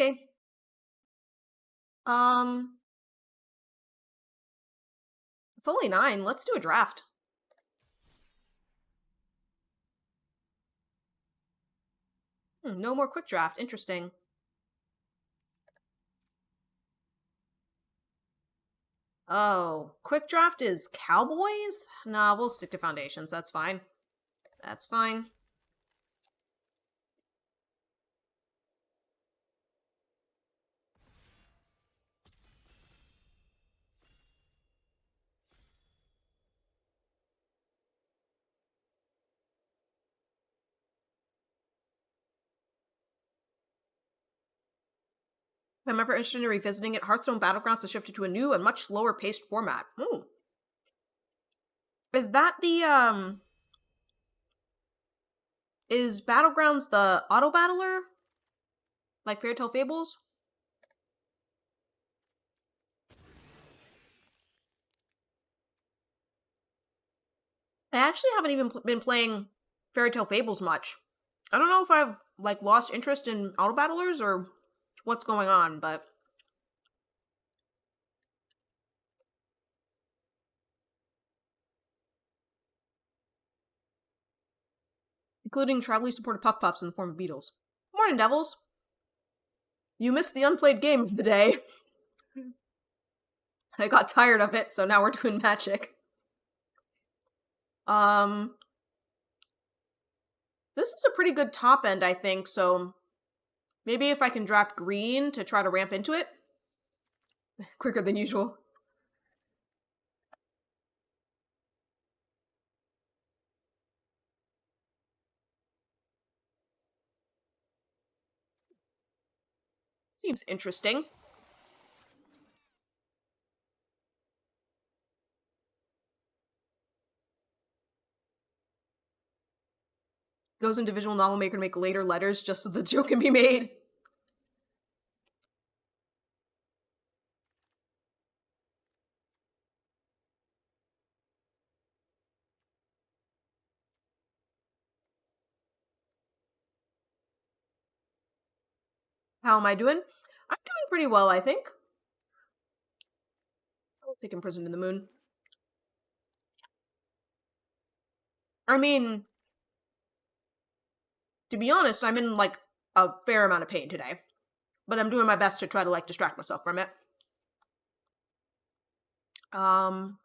Okay. Um, it's only 9. Let's do a draft. No more quick draft. Interesting. Oh, quick draft is Cowboys? Nah, we'll stick to foundations. That's fine. That's fine. If I'm ever interested in revisiting it, Hearthstone Battlegrounds has shifted to a new and much slower paced format. Ooh. Is that the is Battlegrounds the auto battler? Like Fairy Tale Fables? I actually haven't even been playing Fairy Tale Fables much. I don't know if I've like lost interest in auto battlers or what's going on, but including tribally supported puff puffs in the form of beetles. Morning, devils. You missed the unplayed game of the day. I got tired of it, so now we're doing magic. Um, this is a pretty good top end, I think, so maybe if I can draft green to try to ramp into it. Quicker than usual. Seems interesting. Goes individual novel maker to make later letters just so the joke can be made. How am I doing? I'm doing pretty well, I think. I'll take Imprisoned in the Moon. I mean, to be honest, I'm in like a fair amount of pain today. But I'm doing my best to try to like distract myself from it. Um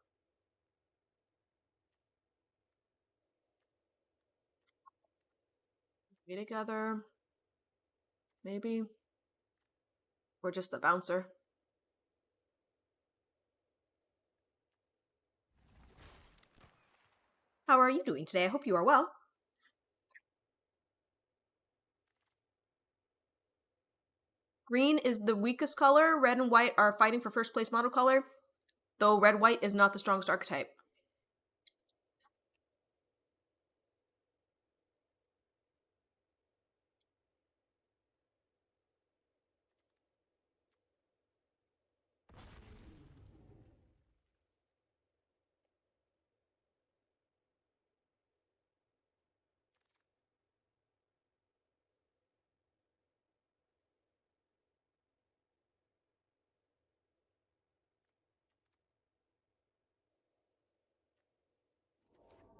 Be together. Maybe. Or just the bouncer. How are you doing today? I hope you are well. Green is the weakest color. Red and white are fighting for first place model color, though red-white is not the strongest archetype.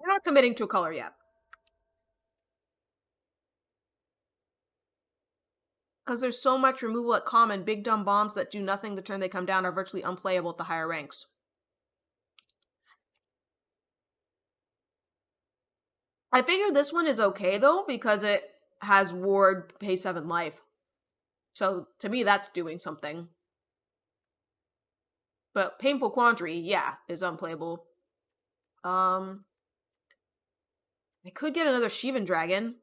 We're not committing to a color yet. Because there's so much removal at common, big dumb bombs that do nothing the turn they come down are virtually unplayable at the higher ranks. I figure this one is okay though, because it has ward pay 7 life. So to me that's doing something. But Painful Quandary, yeah, is unplayable. I could get another Shivan Dragon.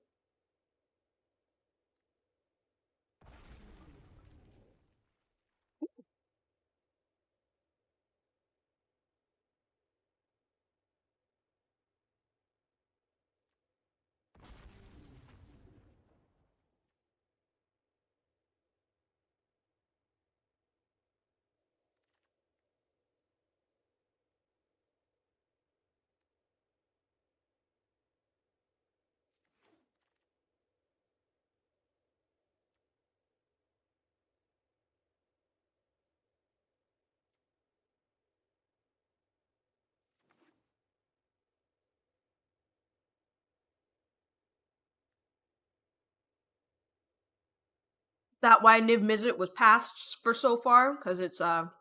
that why Niv Mizzet was passed for so far, because it's oh.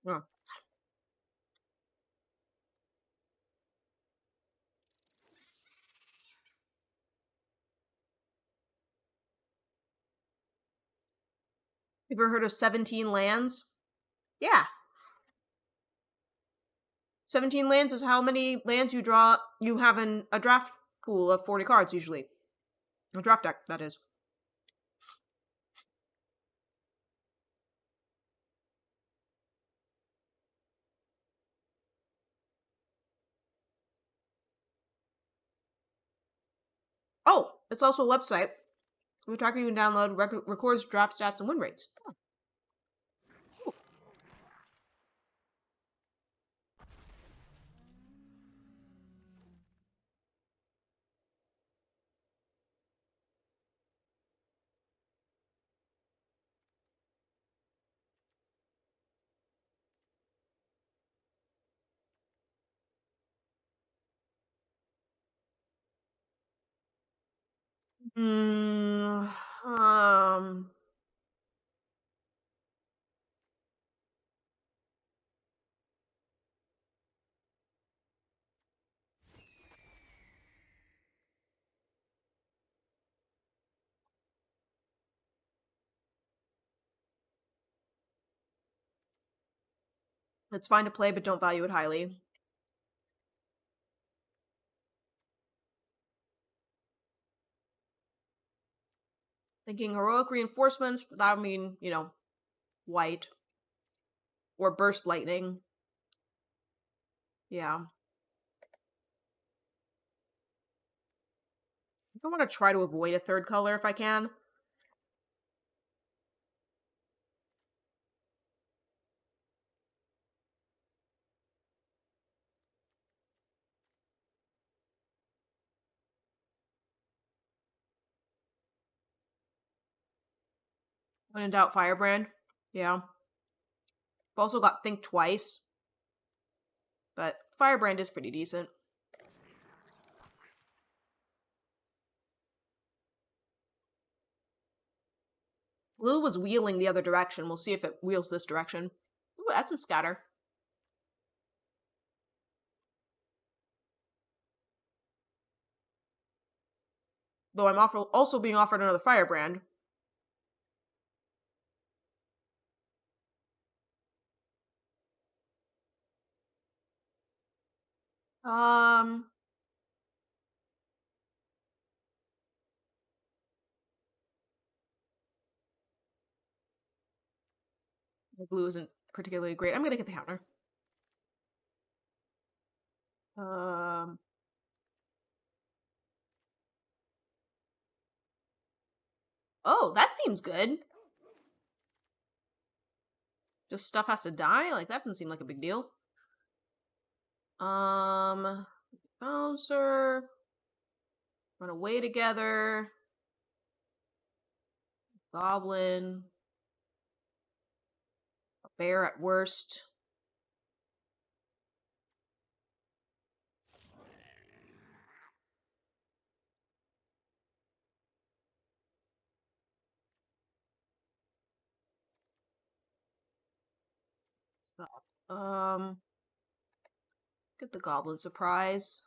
Have you ever heard of 17 lands? Yeah. 17 lands is how many lands you have in a draft pool of 40 cards usually. A draft deck, that is. Oh, it's also a website. The tracker you can download records draft stats and win rates. Oh. Hmm. It's fine to play, but don't value it highly. Thinking heroic reinforcements, that would mean, white. Or burst lightning. Yeah. I want to try to avoid a third color if I can. When in doubt, Firebrand. Yeah. I've also got Think Twice. But Firebrand is pretty decent. Blue was wheeling the other direction. We'll see if it wheels this direction. Ooh, Essence Scatter. Though I'm also being offered another Firebrand. Um... Blue isn't particularly great. I'm gonna get the counter. Um... Oh, that seems good. Just stuff has to die? Like, that doesn't seem like a big deal. Bouncer. Run away together. Goblin. A bear at worst. Stop. Get the goblin surprise.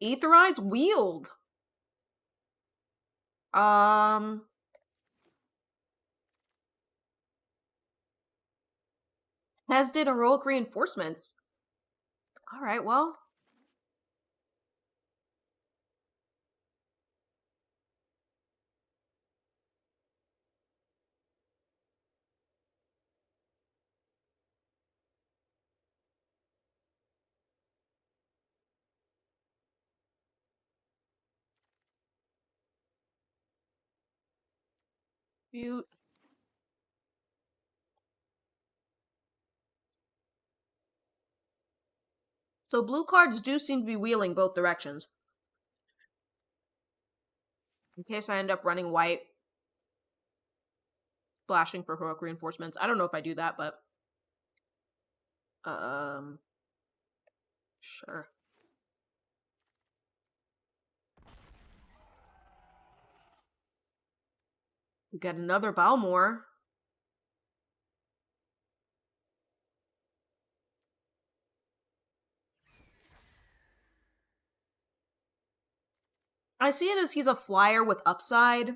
Aetherize wield. As did heroic reinforcements. All right, well. Butte. So blue cards do seem to be wheeling both directions. In case I end up running white. Splashing for heroic reinforcements. I don't know if I do that, but Sure. We get another Balmor. I see it as he's a flyer with upside.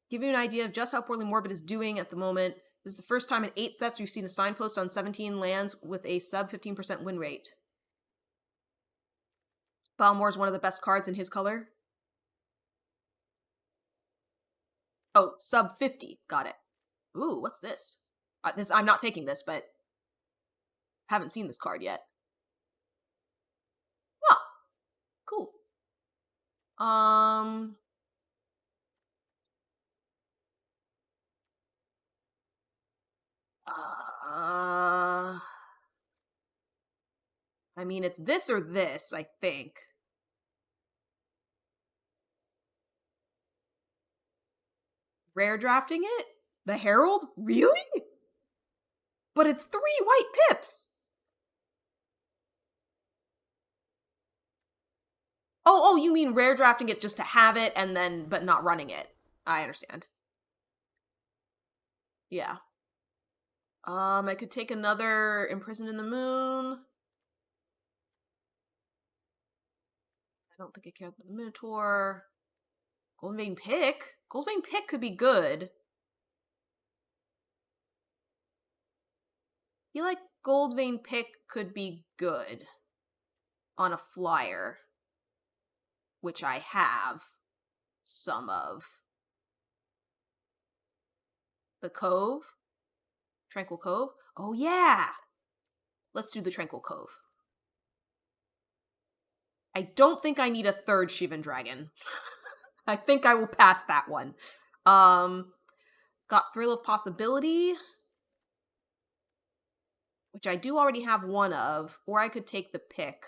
Give you an idea of just how poorly Morbid is doing at the moment. This is the first time in 8 sets we've seen a signpost on 17 lands with a sub 15% win rate. Balmor is one of the best cards in his color. Oh, sub 50. Got it. Ooh, what's this? I'm not taking this, but haven't seen this card yet. Oh, cool. I mean, it's this or this, I think. Rare drafting it? The Herald? Really? But it's 3 white pips! Oh, you mean rare drafting it just to have it and then, but not running it. I understand. Yeah. I could take another Imprisoned in the Moon. I don't think I care about the Minotaur. Golden Vein Pick? Golden Vein Pick could be good. I feel like Gold Vein Pick could be good on a flyer, which I have some of. The Cove? Tranquil Cove? Oh yeah! Let's do the Tranquil Cove. I don't think I need a third Shivan Dragon. I think I will pass that one. Got Thrill of Possibility, which I do already have one of, or I could take the pick.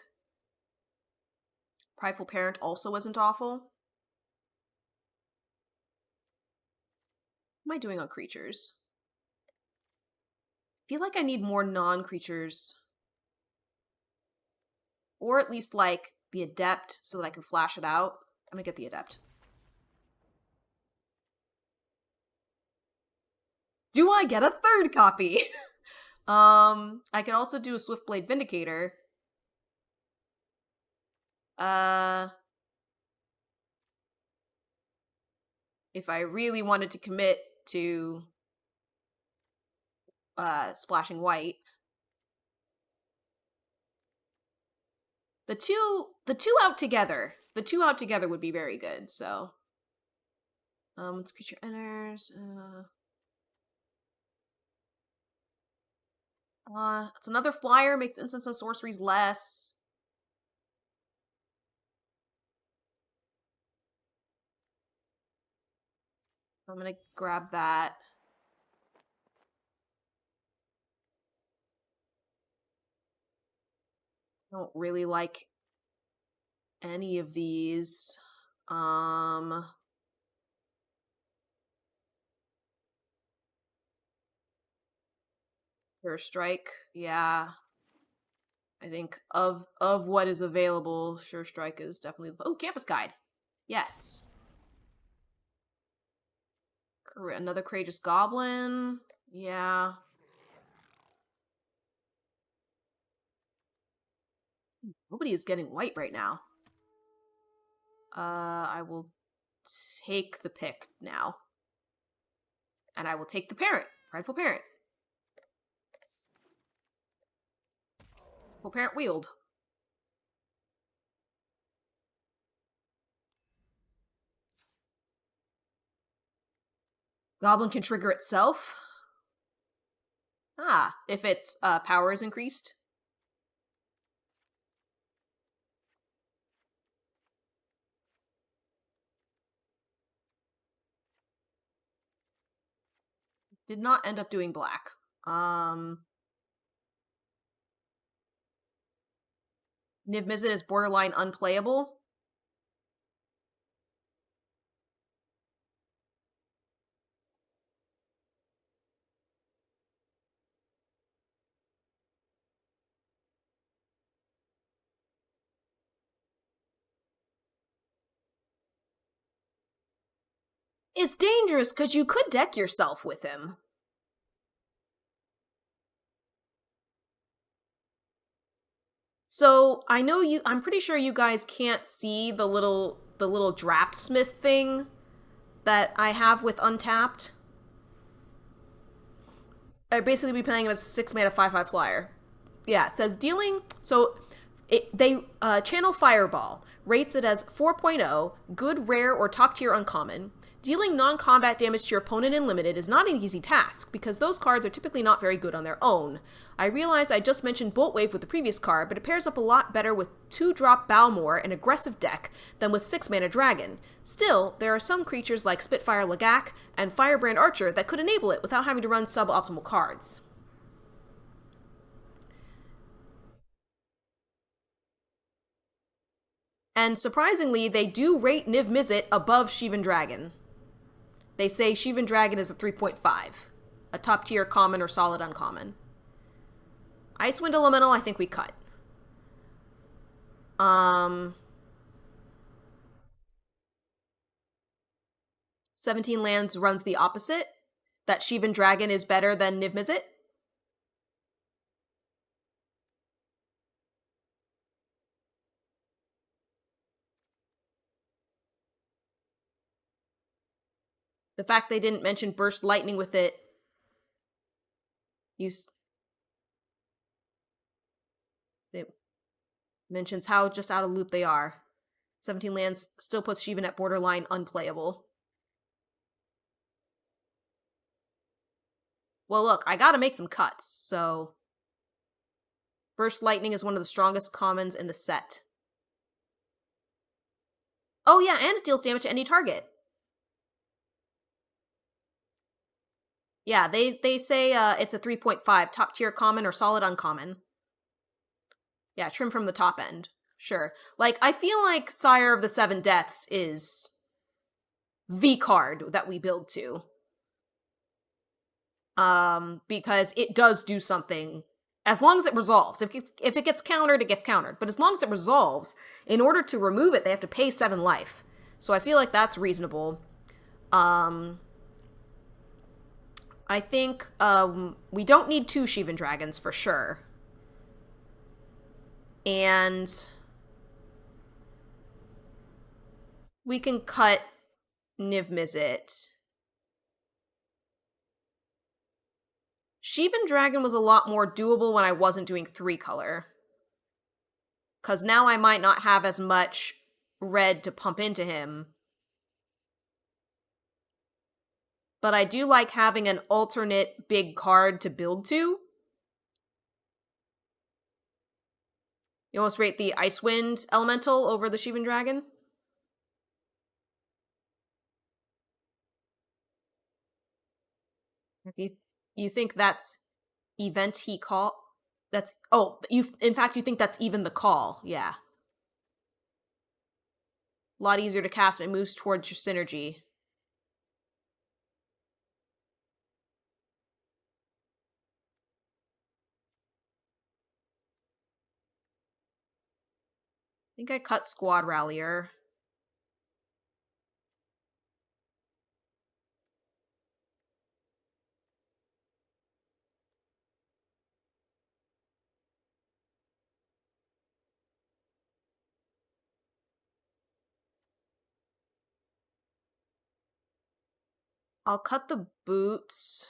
Prideful Parent also isn't awful. What am I doing on creatures? I feel like I need more non-creatures. Or at least, like, the Adept so that I can flash it out. I'm gonna get the Adept. Do I get a third copy? I could also do a Swiftblade Vindicator. If I really wanted to commit to splashing white. The two out together. The two out together would be very good, so. Once creature enters, it's another flyer, makes instants and sorceries less. I'm gonna grab that. I don't really like any of these. Sure Strike, yeah. I think of what is available, Sure Strike is definitely. Oh, Campus Guide. Yes. Another Courageous Goblin. Yeah. Nobody is getting white right now. I will take the pick now. And I will take the parent. Prideful Parent. Prideful Parent wield. Goblin can trigger itself. Ah, if its power is increased. Did not end up doing black. Niv Mizzet is borderline unplayable. It's dangerous because you could deck yourself with him. So I know I'm pretty sure you guys can't see the little draftsmith thing that I have with Untapped. I basically be playing him as a 6-mana 5/5 flyer. Yeah, it says dealing. So they channel Fireball rates it as 4.0, good, rare, or top tier uncommon. Dealing non-combat damage to your opponent in limited is not an easy task because those cards are typically not very good on their own. I realize I just mentioned Bolt Wave with the previous card, but it pairs up a lot better with 2-drop Balmor, an aggressive deck, than with 6-mana Dragon. Still, there are some creatures like Spitfire Lagak and Firebrand Archer that could enable it without having to run suboptimal cards. And surprisingly, they do rate Niv Mizzet above Shivan Dragon. They say Shivan Dragon is a 3.5, a top tier common or solid uncommon. Icewind Elemental, I think we cut. 17 lands runs the opposite. That Shivan Dragon is better than Niv Mizzet. The fact they didn't mention Burst Lightning with it. It mentions how just out of loop they are. 17 lands still puts Shivan at borderline unplayable. Well, look, I gotta make some cuts, so... Burst Lightning is one of the strongest commons in the set. Oh yeah, and it deals damage to any target. Yeah, they say it's a 3.5, top tier common or solid uncommon. Yeah, trim from the top end. Sure. Like, I feel like Sire of the Seven Deaths is the card that we build to. Because it does do something. As long as it resolves. If it gets countered, it gets countered. But as long as it resolves, in order to remove it, they have to pay 7 life. So I feel like that's reasonable. I think we don't need 2 Shivan Dragons for sure. And we can cut Niv Mizzet. Shivan Dragon was a lot more doable when I wasn't doing 3-color. Because now I might not have as much red to pump into him. But I do like having an alternate big card to build to. You almost rate the Icewind Elemental over the Shivan Dragon? You think that's event he call? That's in fact you think that's even the call? Yeah. A lot easier to cast and it moves towards your synergy. I think I cut Squad Rallier. I'll cut the boots.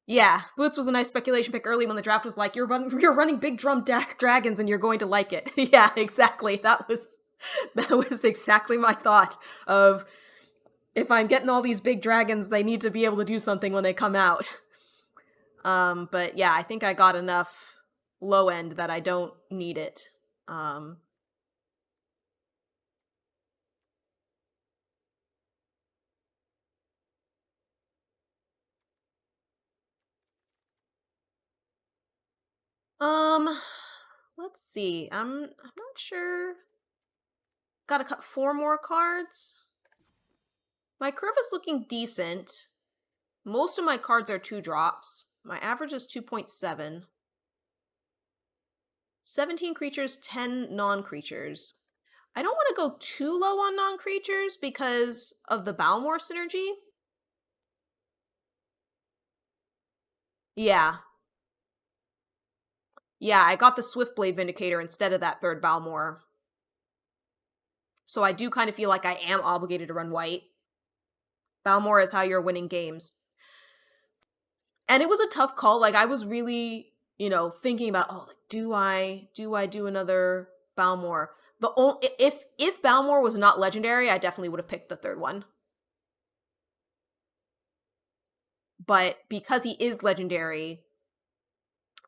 Yeah, Boots was a nice speculation pick early when the draft was like, you're running big drum dragons and you're going to like it. Yeah, exactly. That was exactly my thought of, if I'm getting all these big dragons, they need to be able to do something when they come out. But yeah, I think I got enough low end that I don't need it. Um, let's see. I'm not sure. Gotta cut 4 more cards. My curve is looking decent. Most of my cards are 2 drops. My average is 2.7. 17 creatures, 10 non-creatures. I don't want to go too low on non-creatures because of the Balmor synergy. Yeah. Yeah, I got the Swiftblade Vindicator instead of that third Balmor. So I do kind of feel like I am obligated to run white. Balmor is how you're winning games. And it was a tough call. Like, I was really, thinking about, oh, like, do I do another Balmor? If Balmor was not legendary, I definitely would have picked the third one. But because he is legendary,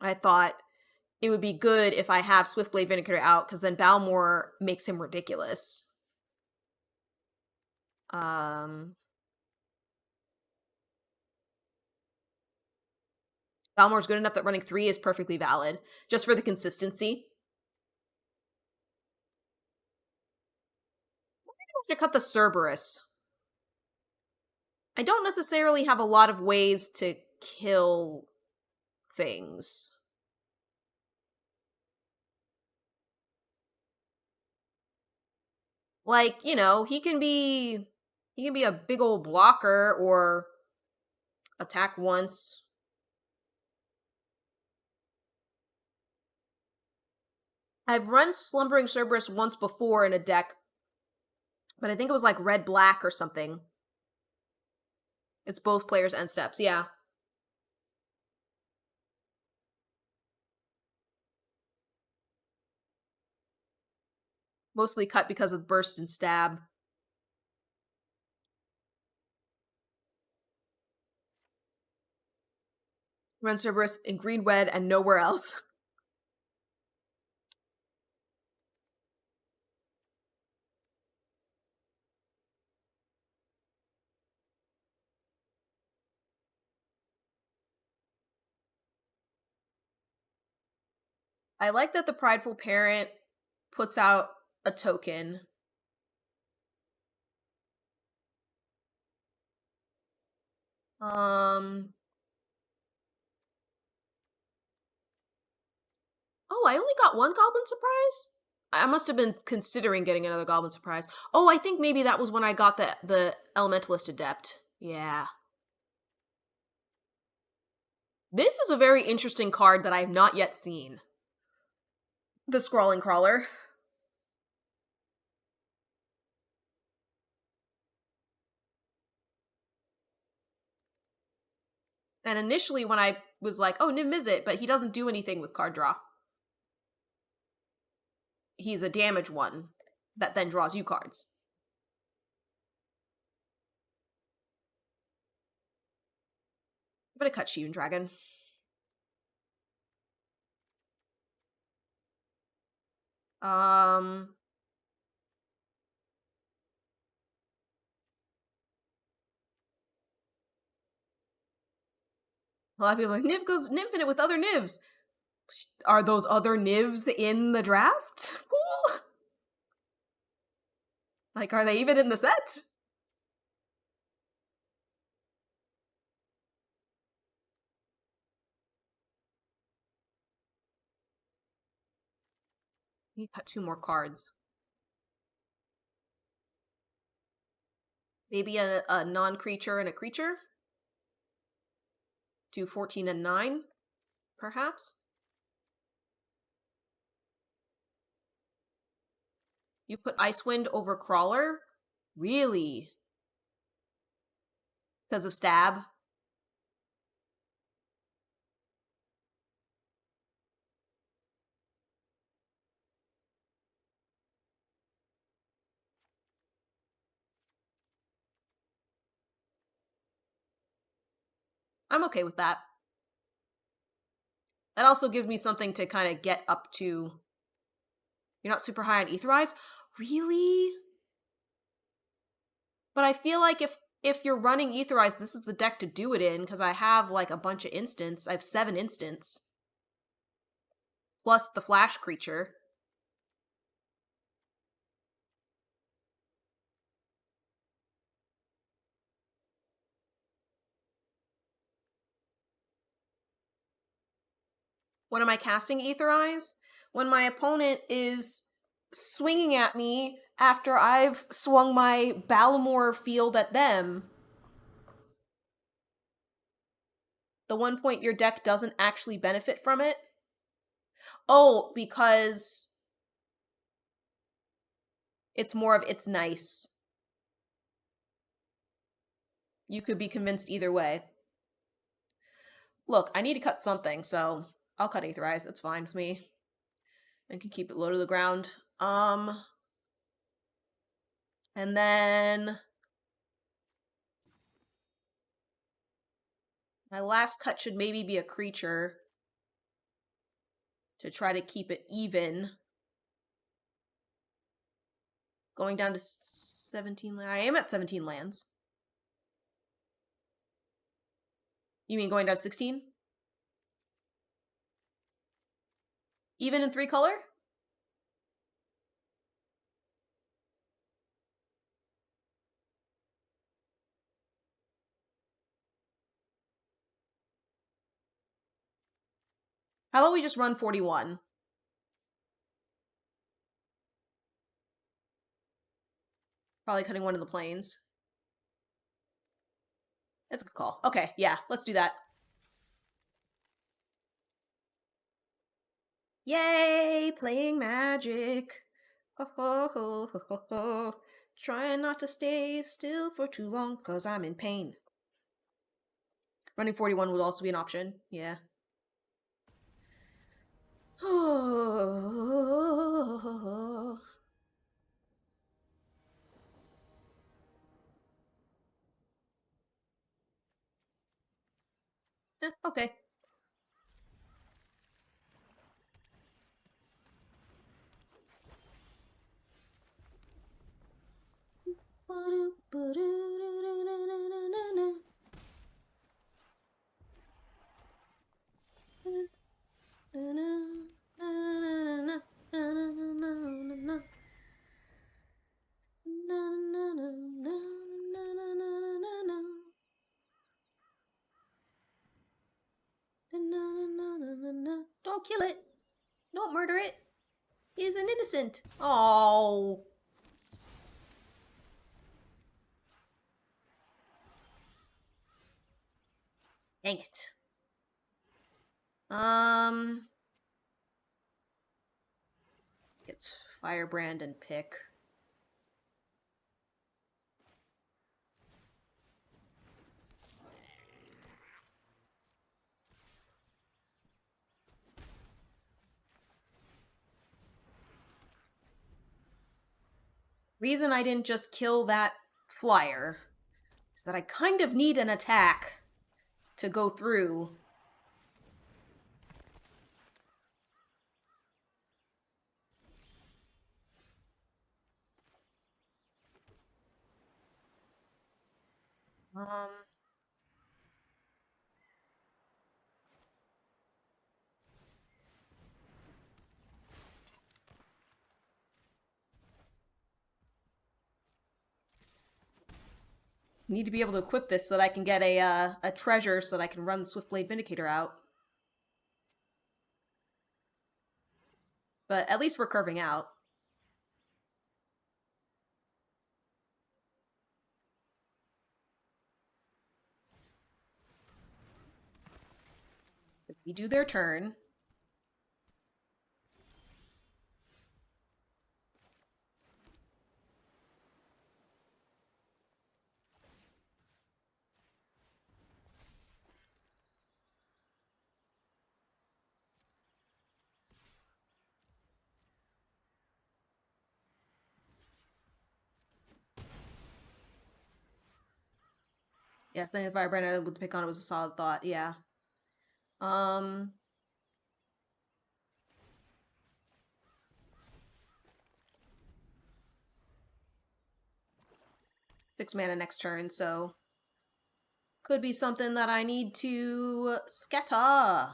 I thought it would be good if I have Swiftblade Vindicator out, because then Balmor makes him ridiculous. Balmor's good enough that running 3 is perfectly valid, just for the consistency. I have to cut the Cerberus. I don't necessarily have a lot of ways to kill things. Like, he can be a big old blocker or attack once. I've run Slumbering Cerberus once before in a deck, but I think it was like red-black or something. It's both players' end steps, yeah. Mostly cut because of burst and stab. Run Cerberus in green red and nowhere else. I like that the Prideful Parent puts out a token. Oh, I only got 1 Goblin Surprise? I must have been considering getting another Goblin Surprise. Oh, I think maybe that was when I got the Elementalist Adept. Yeah. This is a very interesting card that I have not yet seen. The Scrawling Crawler. And initially when I was like, oh, Nim Mizzet, but he doesn't do anything with card draw. He's a damage one that then draws you cards. I'm gonna cut Shivan Dragon. A lot of people are like, Niv goes Nymphinate with other Nivs. Are those other Nivs in the draft pool? Like, are they even in the set? You cut 2 more cards. Maybe a non-creature and a creature? Do 14 and 9, perhaps? You put Icewind over Crawler? Really? Because of stab? I'm okay with that. That also gives me something to kind of get up to. You're not super high on Aetherize? Really? But I feel like if you're running Aetherize, this is the deck to do it in, because I have like a bunch of instants. I have 7 instants. plus the flash creature. When am I casting Ether Eyes? When my opponent is swinging at me after I've swung my Balmor field at them. The 1 point your deck doesn't actually benefit from it? Oh, because it's more of it's nice. You could be convinced either way. Look, I need to cut something, so I'll cut Ether Eyes. That's fine with me. I can keep it low to the ground. And then my last cut should maybe be a creature to try to keep it even. Going down to 17 lands. I am at 17 lands. You mean going down to 16? Even in 3-color? How about we just run 41? Probably cutting one of the planes. That's a good call. Okay, yeah, let's do that. Yay, playing Magic. Ho ho ho ho ho ho. Trying not to stay still for too long, cause I'm in pain. Running 41 would also be an option, yeah. Okay. Don't kill it. Don't murder it. He is an innocent. Oh. Dang it. It's Firebrand and Pick. Reason I didn't just kill that flyer is that I kind of need an attack to go through. Need to be able to equip this so that I can get a treasure so that I can run the Swiftblade Vindicator out. But at least we're curving out. If we do their turn. Yeah, then if I ran with the pick on it was a solid thought, yeah. 6 mana next turn, so could be something that I need to scatter.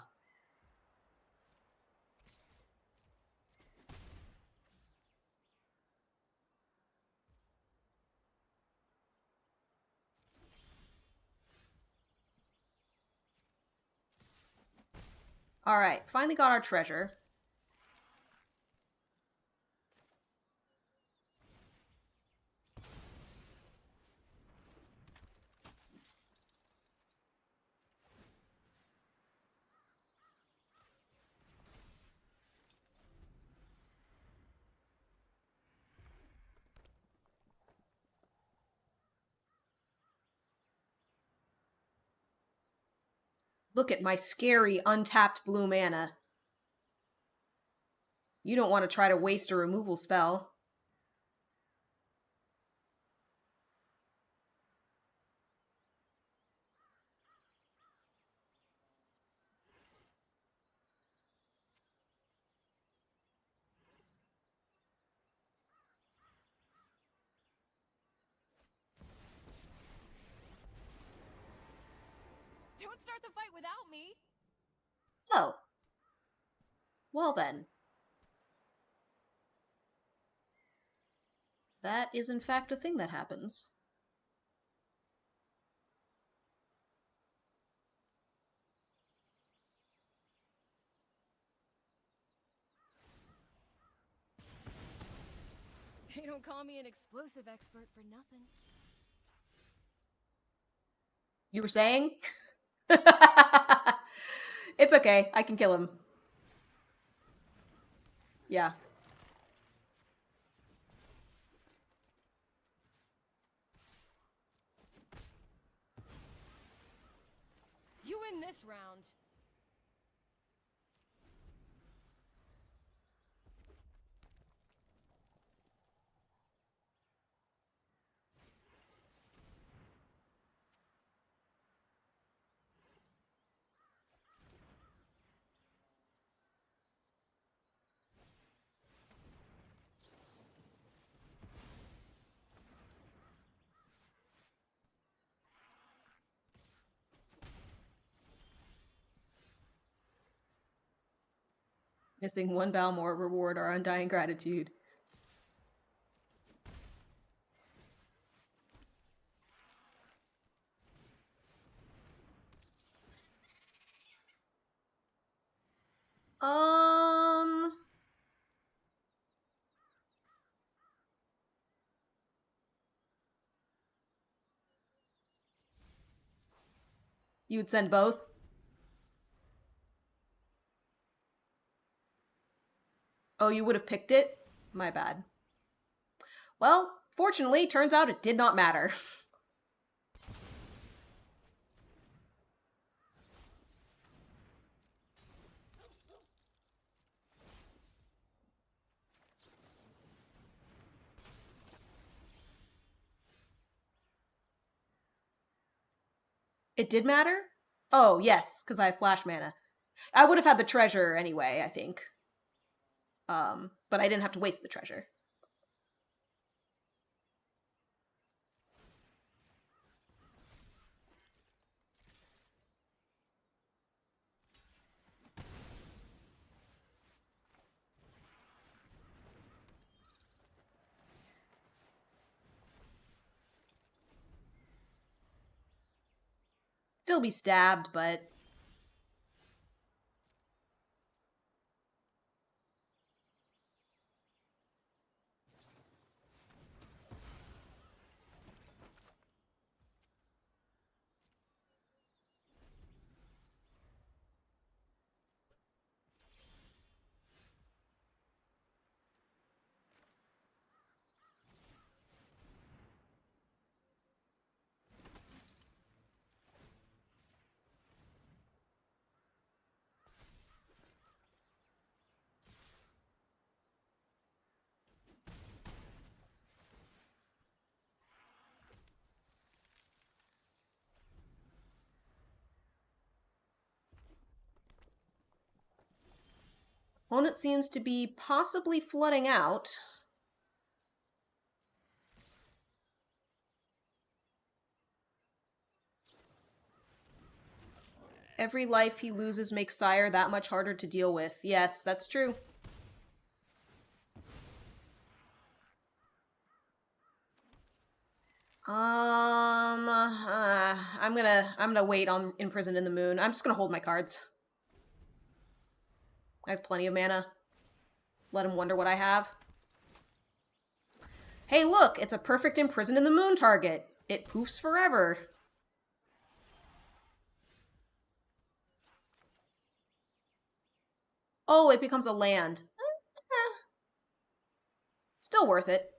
Alright, finally got our treasure. Look at my scary, untapped blue mana. You don't want to try to waste a removal spell. Don't start the fight without me. Oh. Well then. That is in fact a thing that happens. They don't call me an explosive expert for nothing. You were saying? It's okay. I can kill him. Yeah. You win this round. Missing one Balmor reward our undying gratitude. You would send both? Oh, you would have picked it? My bad. Well, fortunately, turns out it did not matter. It did matter? Oh, yes, because I have flash mana. I would have had the treasure anyway, I think. But I didn't have to waste the treasure. Still be stabbed, but opponent seems to be possibly flooding out. Every life he loses makes Sire that much harder to deal with. Yes, that's true. I'm gonna wait on Imprisoned in the Moon. I'm just gonna hold my cards. I have plenty of mana. Let him wonder what I have. Hey, look! It's a perfect Imprison in the Moon target. It poofs forever. Oh, it becomes a land. Still worth it.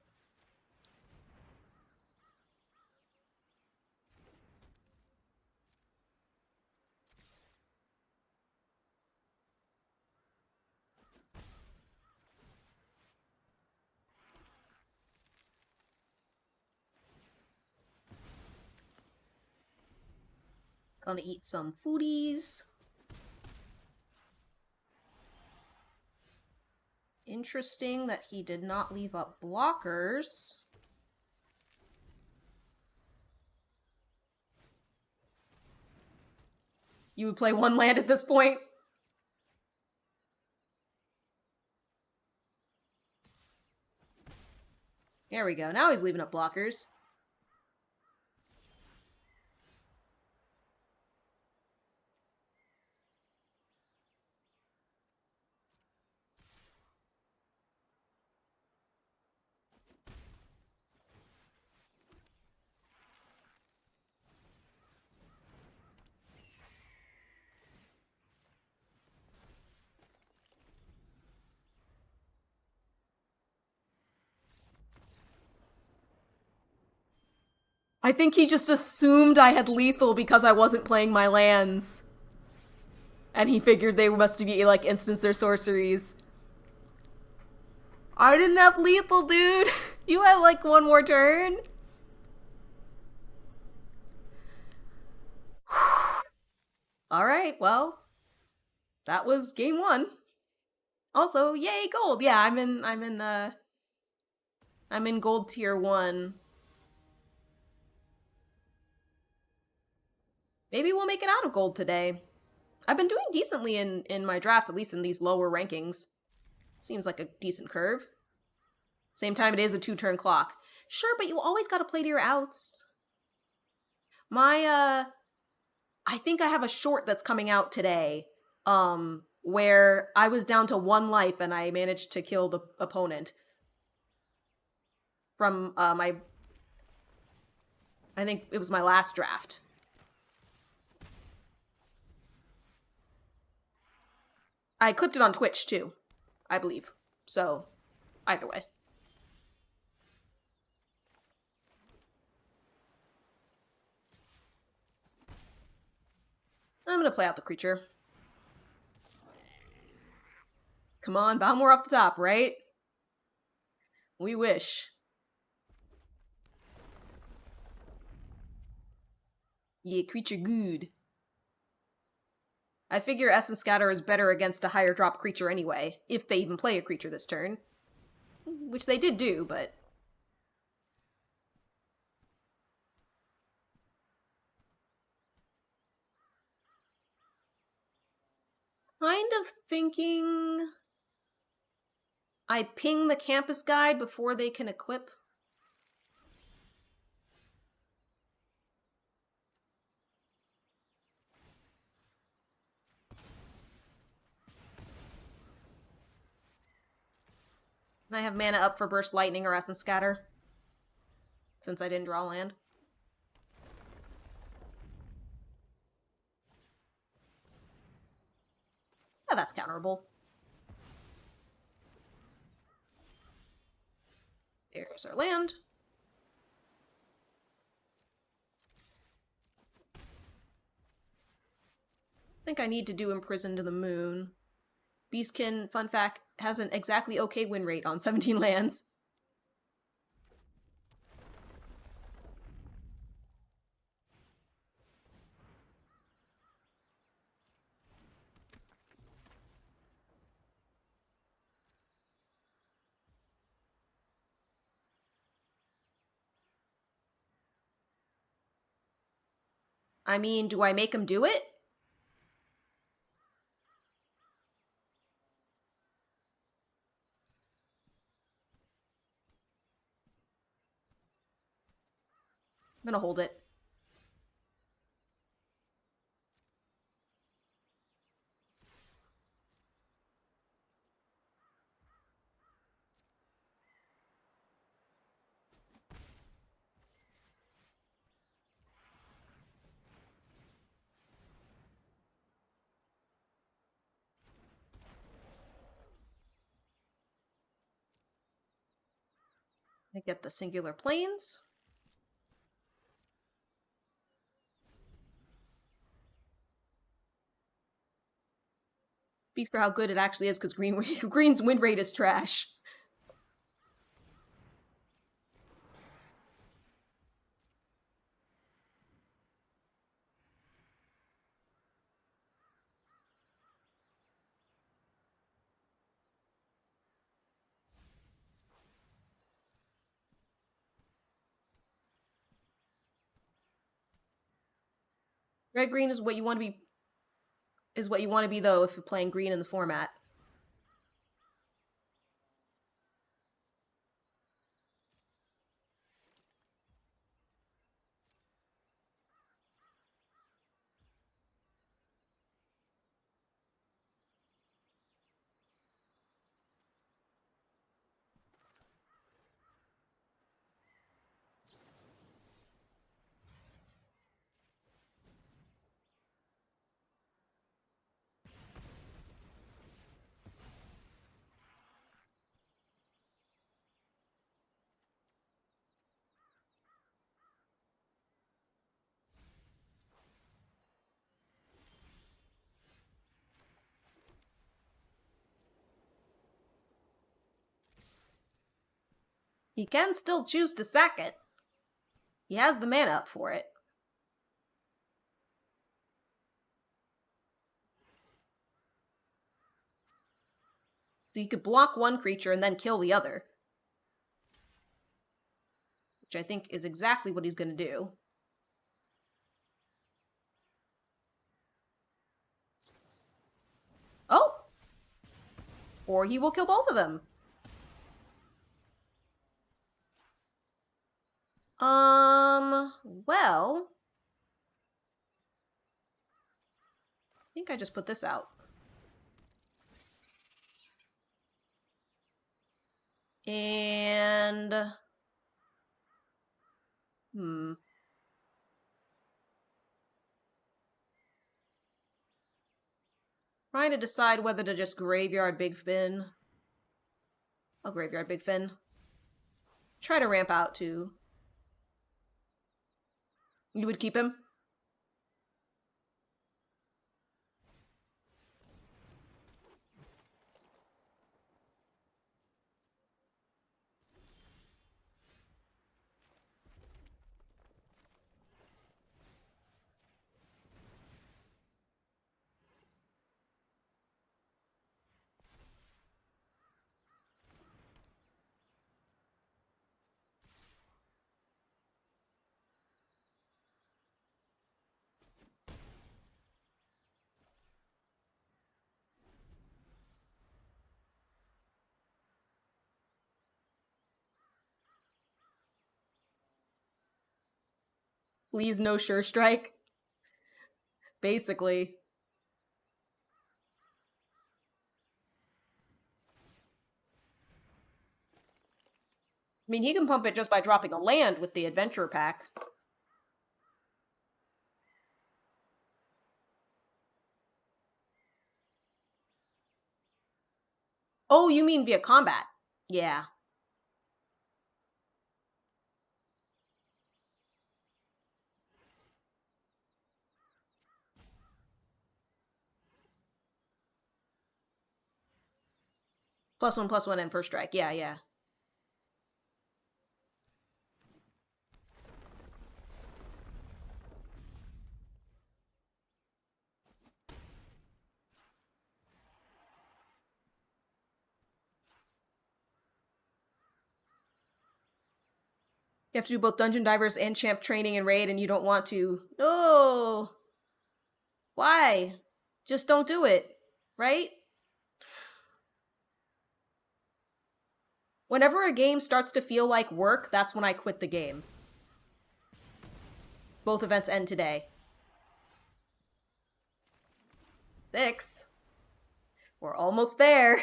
Gonna eat some foodies. Interesting that he did not leave up blockers. You would play one land at this point? There we go. Now he's leaving up blockers. I think he just assumed I had lethal because I wasn't playing my lands. And he figured they must be, like, instants or sorceries. I didn't have lethal, dude! You had, like, one more turn? Alright, well. That was game 1. Also, yay, gold! Yeah, I'm in gold tier 1. Maybe we'll make it out of gold today. I've been doing decently in my drafts, at least in these lower rankings. Seems like a decent curve. Same time, it is a 2-turn clock. Sure, but you always gotta play to your outs. I think I have a short that's coming out today, where I was down to 1 life and I managed to kill the opponent. From, I think it was my last draft. I clipped it on Twitch, too, I believe. So, either way. I'm gonna play out the creature. Come on, Balmor up the top, right? We wish. Yeah, creature good. I figure Essence Scatter is better against a higher drop creature anyway, if they even play a creature this turn. Which they did do, but... Kind of thinking... I ping the campus guide before they can equip. And I have mana up for Burst Lightning or Essence Scatter. Since I didn't draw land. Yeah, that's counterable. There's our land. I think I need to do Imprison to the Moon. Beastkin, fun fact, has an exactly okay win rate on 17 lands. I mean, do I make him do it? I'm gonna hold it. I get the singular planes. Speaks for how good it actually is, because Green's win rate is trash. Red-green is what you want to be. Is what you want to be, though, if you're playing green in the format. He can still choose to sack it. He has the mana up for it. So you could block one creature and then kill the other. Which I think is exactly what he's going to do. Oh! Or he will kill both of them. Well... I think I just put this out. And... Trying to decide whether to just graveyard Big Finn. I'll graveyard Big Finn. Try to ramp out too. You would keep him? Please no sure strike. Basically. I mean, he can pump it just by dropping a land with the adventure pack. Oh, you mean via combat? Yeah. +1/+1 and first strike. Yeah, yeah. You have to do both Dungeon Divers and Champ Training and Raid, and you don't want to. No! Why? Just don't do it. Right? Whenever a game starts to feel like work, that's when I quit the game. Both events end today. 6. We're almost there.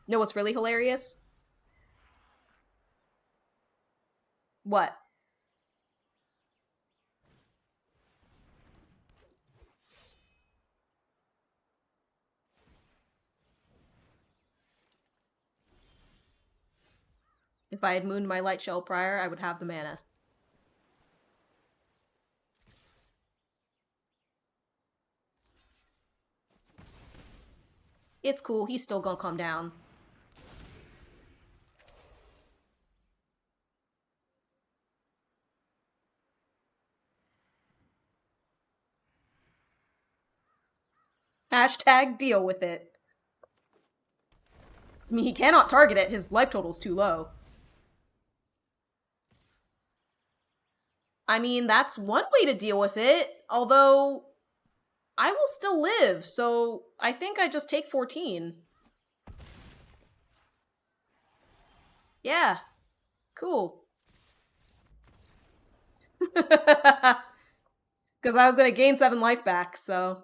Know what's really hilarious? What? If I had mooned my light shell prior, I would have the mana. It's cool, he's still gonna come down. Hashtag deal with it. I mean, he cannot target it, his life total's too low. I mean, that's one way to deal with it, although I will still live, so I think I just take 14. Yeah. Cool. Because I was gonna gain 7 life back, so...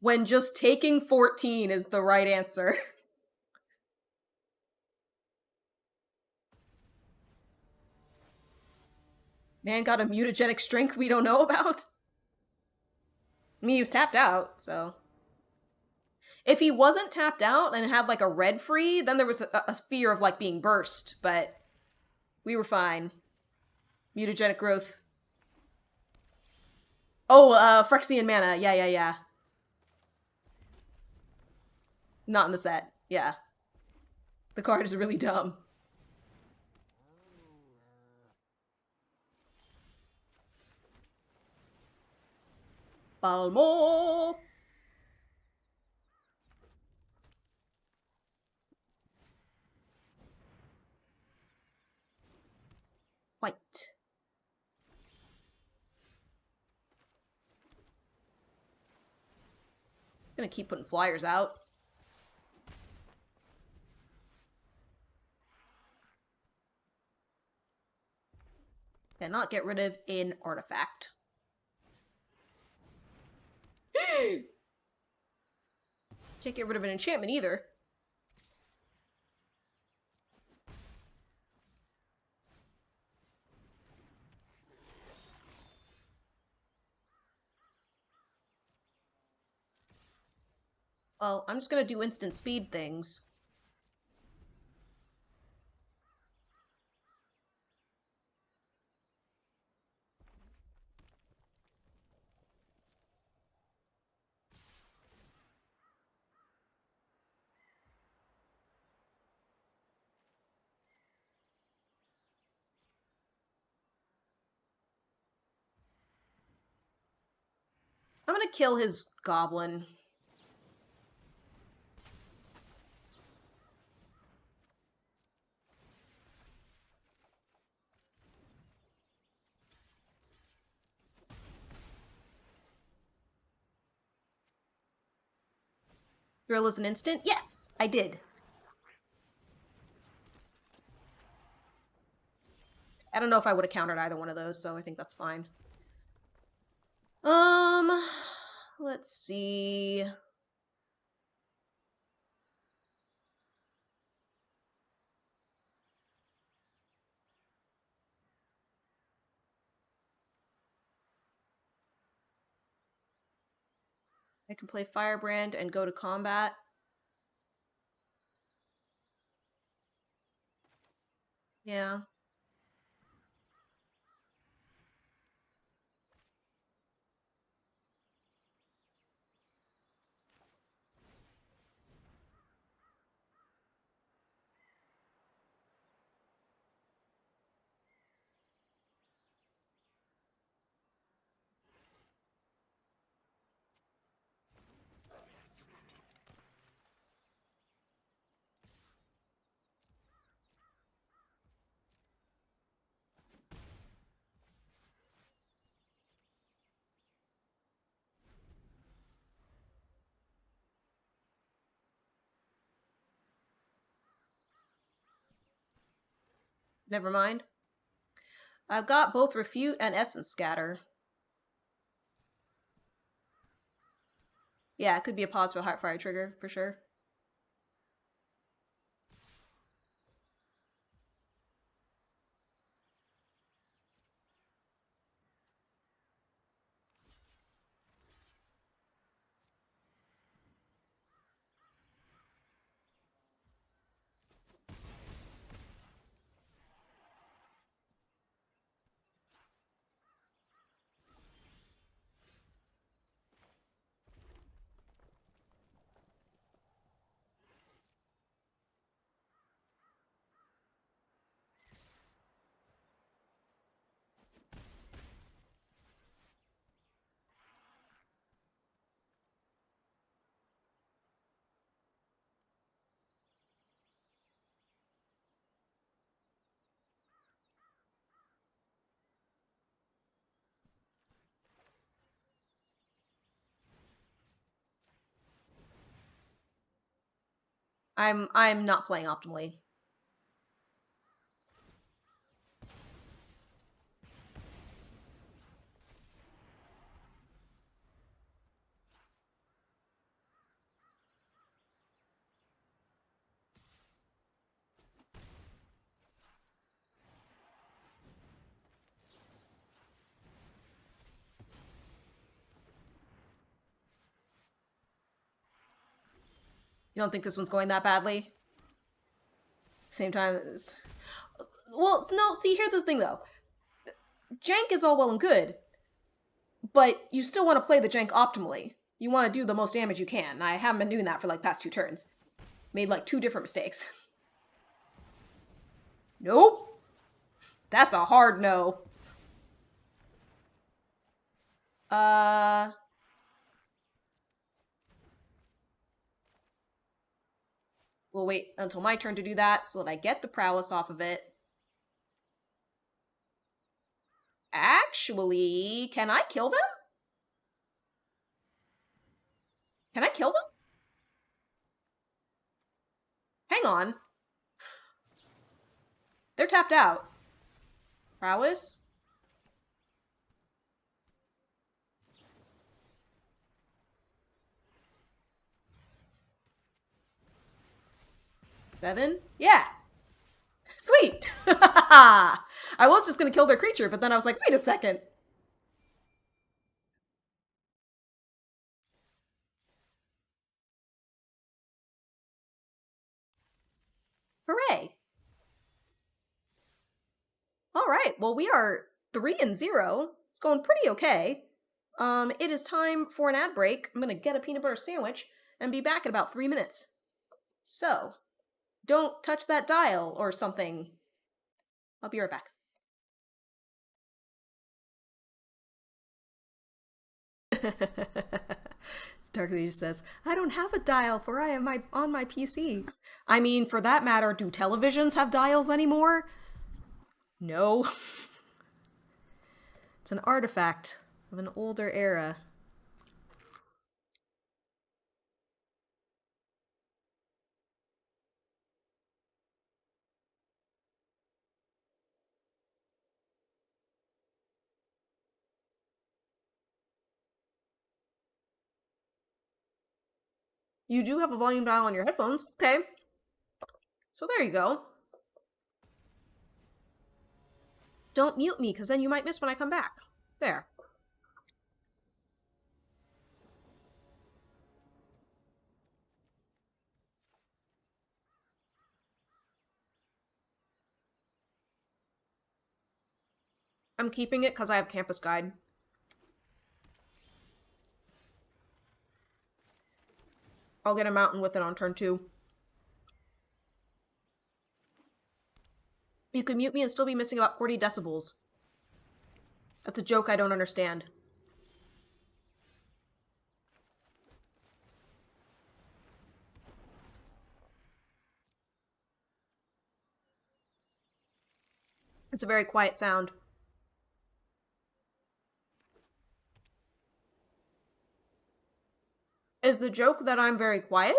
When just taking 14 is the right answer. Man got a mutagenic strength we don't know about? I mean, he was tapped out, so... If he wasn't tapped out and had, like, a red free, then there was a fear of, like, being burst, but... We were fine. Mutagenic growth. Oh, Phyrexian mana. Yeah. Not in the set. Yeah. The card is really dumb. Balmor! White. Gonna keep putting flyers out. Cannot get rid of an artifact. Can't get rid of an enchantment either. Well, I'm just gonna do instant speed things. I'm gonna kill his goblin. Thrill is an instant? Yes, I did. I don't know if I would have countered either one of those, so I think that's fine. Let's see. I can play Firebrand and go to combat. Yeah. Never mind. I've got both Refute and Essence Scatter. Yeah, it could be a pause for a Heartfire trigger, for sure. I'm not playing optimally. You don't think this one's going that badly? Same time as... Well, no, see, here's the thing, though. Jank is all well and good, but you still want to play the jank optimally. You want to do the most damage you can. I haven't been doing that for, like, past 2 turns. Made, like, 2 different mistakes. Nope. That's a hard no. We'll wait until my turn to do that so that I get the prowess off of it. Actually, can I kill them? Can I kill them? Hang on. They're tapped out. Prowess? Seven? Yeah. Sweet. I was just gonna kill their creature, but then I was like, wait a second. Hooray. All right. Well, we are 3-0. It's going pretty okay. It is time for an ad break. I'm gonna get a peanut butter sandwich and be back in about 3 minutes. So, don't touch that dial or something. I'll be right back. Dark Age says, I don't have a dial for I am on my PC. I mean, for that matter, do televisions have dials anymore? No. It's an artifact of an older era. You do have a volume dial on your headphones. Okay. So there you go. Don't mute me, because then you might miss when I come back. There. I'm keeping it because I have Campus Guide. I'll get a mountain with it on turn 2. You can mute me and still be missing about 40 decibels. That's a joke I don't understand. It's a very quiet sound. Is the joke that I'm very quiet?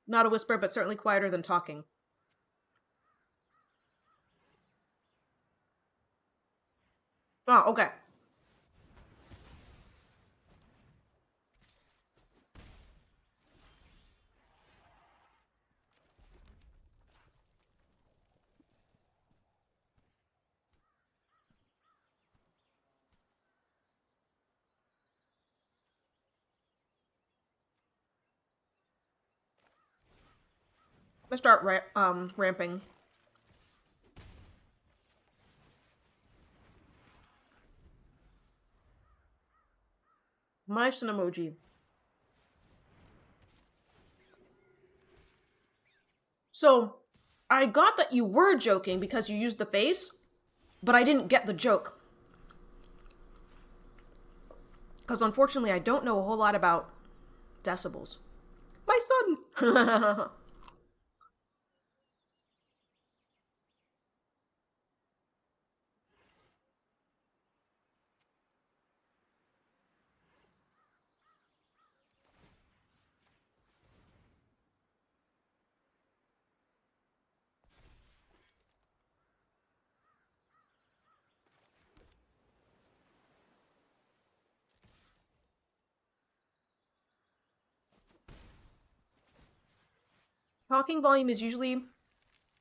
Not a whisper, but certainly quieter than talking. Oh, okay. Let's start ramping. Mice and emoji. So, I got that you were joking because you used the face, but I didn't get the joke. Because unfortunately, I don't know a whole lot about decibels. My son! Talking volume is usually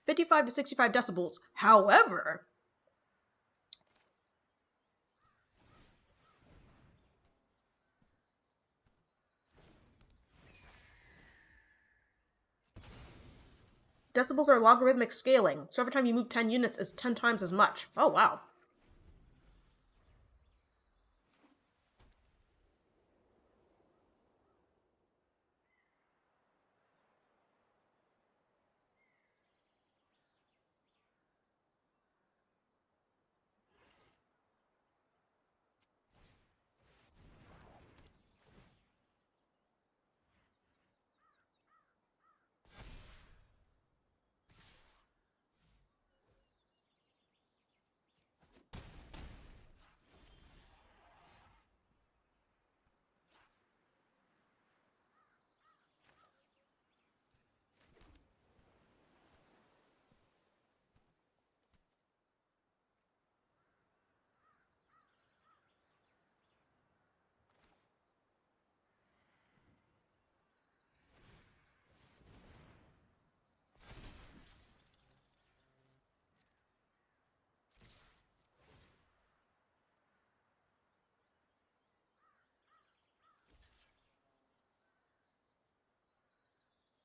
55 to 65 decibels. However, decibels are logarithmic scaling, so every time you move 10 units is 10 times as much. Oh, wow.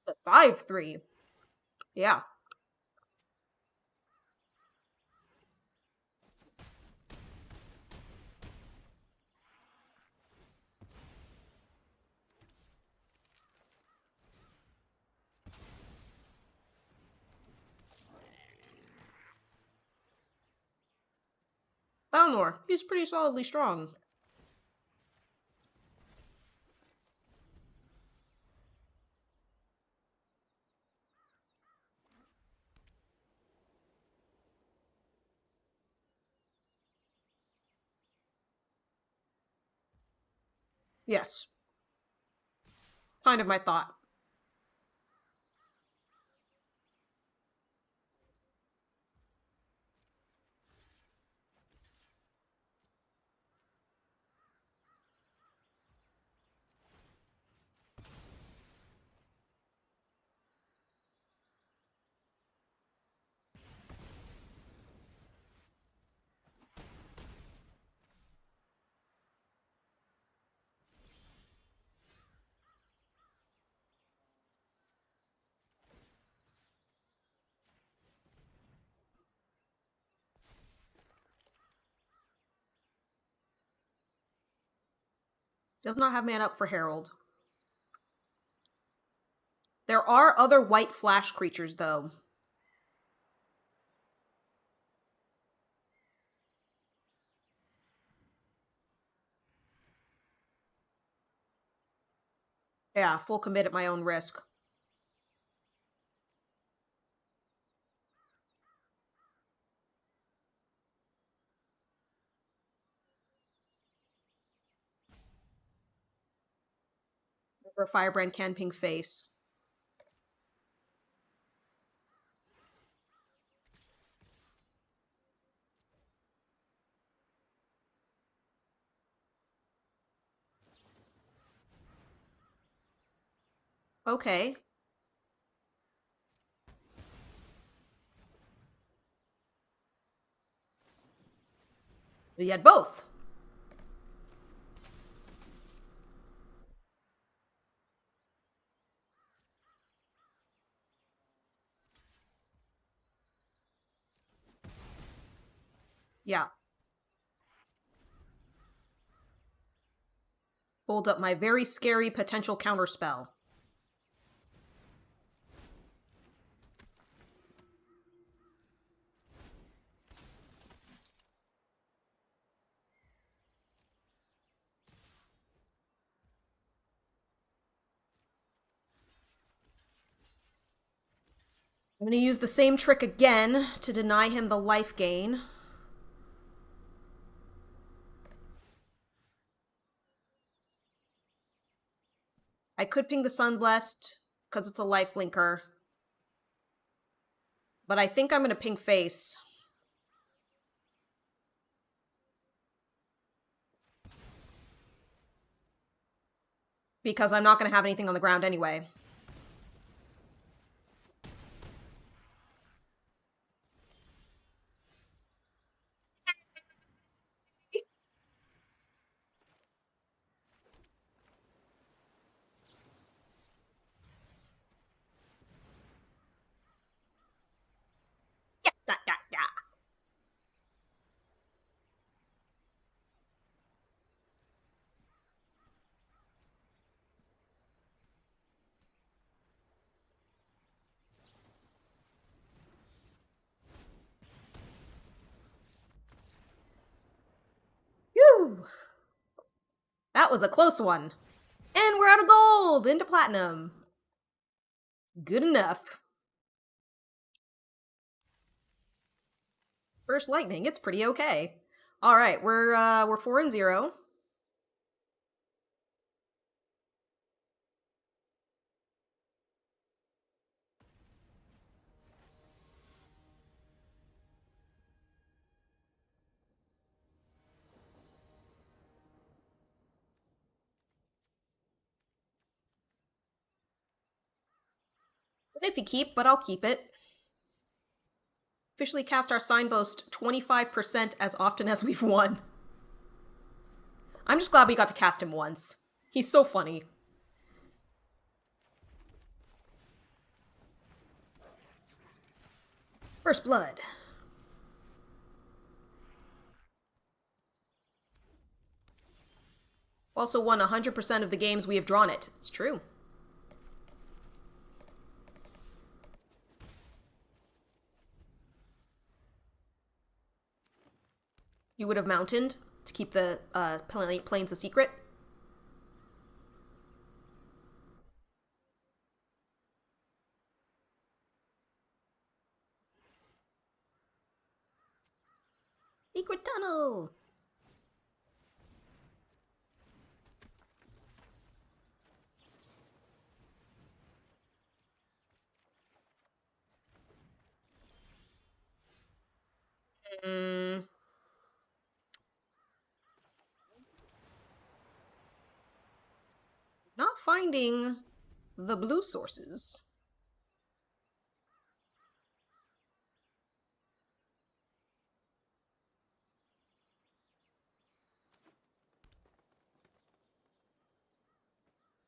The 5-3. Yeah. Balmor, he's pretty solidly strong. Yes. Kind of my thought. Does not have man up for Herald. There are other white flash creatures, though. Yeah, full commit at my own risk. For Firebrand can ping face. Okay. We had both. Yeah. Hold up my very scary potential counterspell. I'm going to use the same trick again to deny him the life gain. I could ping the Sunblessed because it's a life linker. But I think I'm going to ping face. Because I'm not going to have anything on the ground anyway. That was a close one. And we're out of gold! Into platinum. Good enough. First lightning, it's pretty okay. Alright, we're 4-0. If you keep, but I'll keep it. Officially cast our signpost 25% as often as we've won. I'm just glad we got to cast him once. He's so funny. First blood. Also won 100% of the games we have drawn it. It's true. You would have mountained to keep the planes a secret. Secret tunnel! Not finding the blue sources.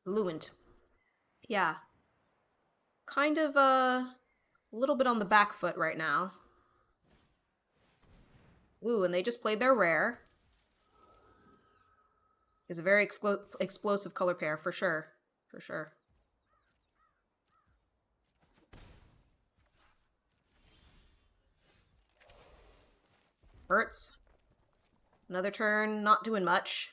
Fluent. Yeah. Kind of a little bit on the back foot right now. Ooh, and they just played their rare. It's a very explosive color pair, for sure. For sure. Hurts. Another turn, not doing much.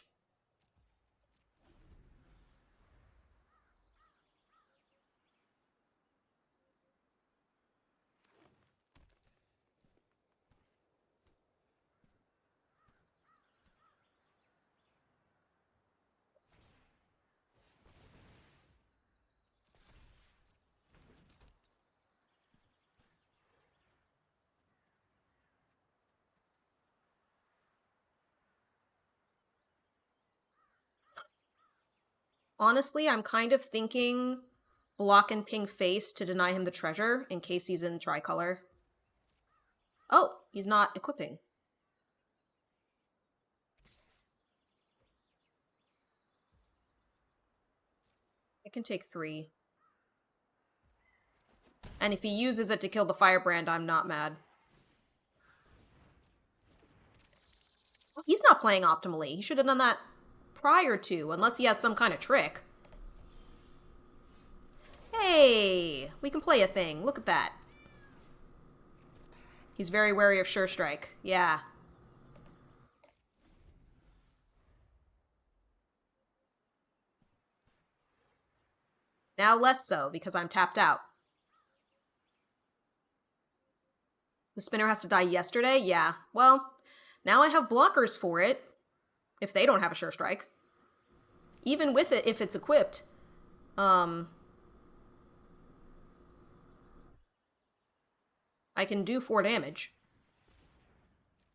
Honestly, I'm kind of thinking block and ping face to deny him the treasure in case he's in tricolor. Oh, he's not equipping. I can take 3. And if he uses it to kill the firebrand, I'm not mad. He's not playing optimally. He should have done that prior to, unless he has some kind of trick. Hey, we can play a thing. Look at that. He's very wary of Sure Strike. Yeah. Now less so, because I'm tapped out. The spinner has to die yesterday? Yeah. Well, now I have blockers for it, if they don't have a Sure Strike. Even with it, if it's equipped. I can do 4 damage.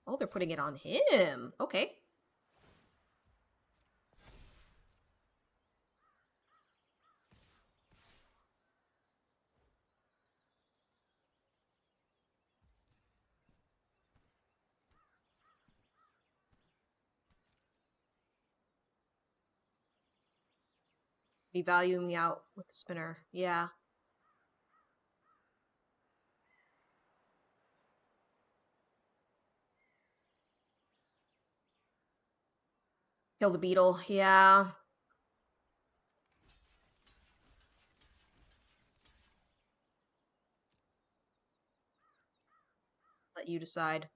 Oh, they're putting it on him. Okay. Be valuing me out with the spinner. Yeah. Kill the beetle. Yeah. Let you decide.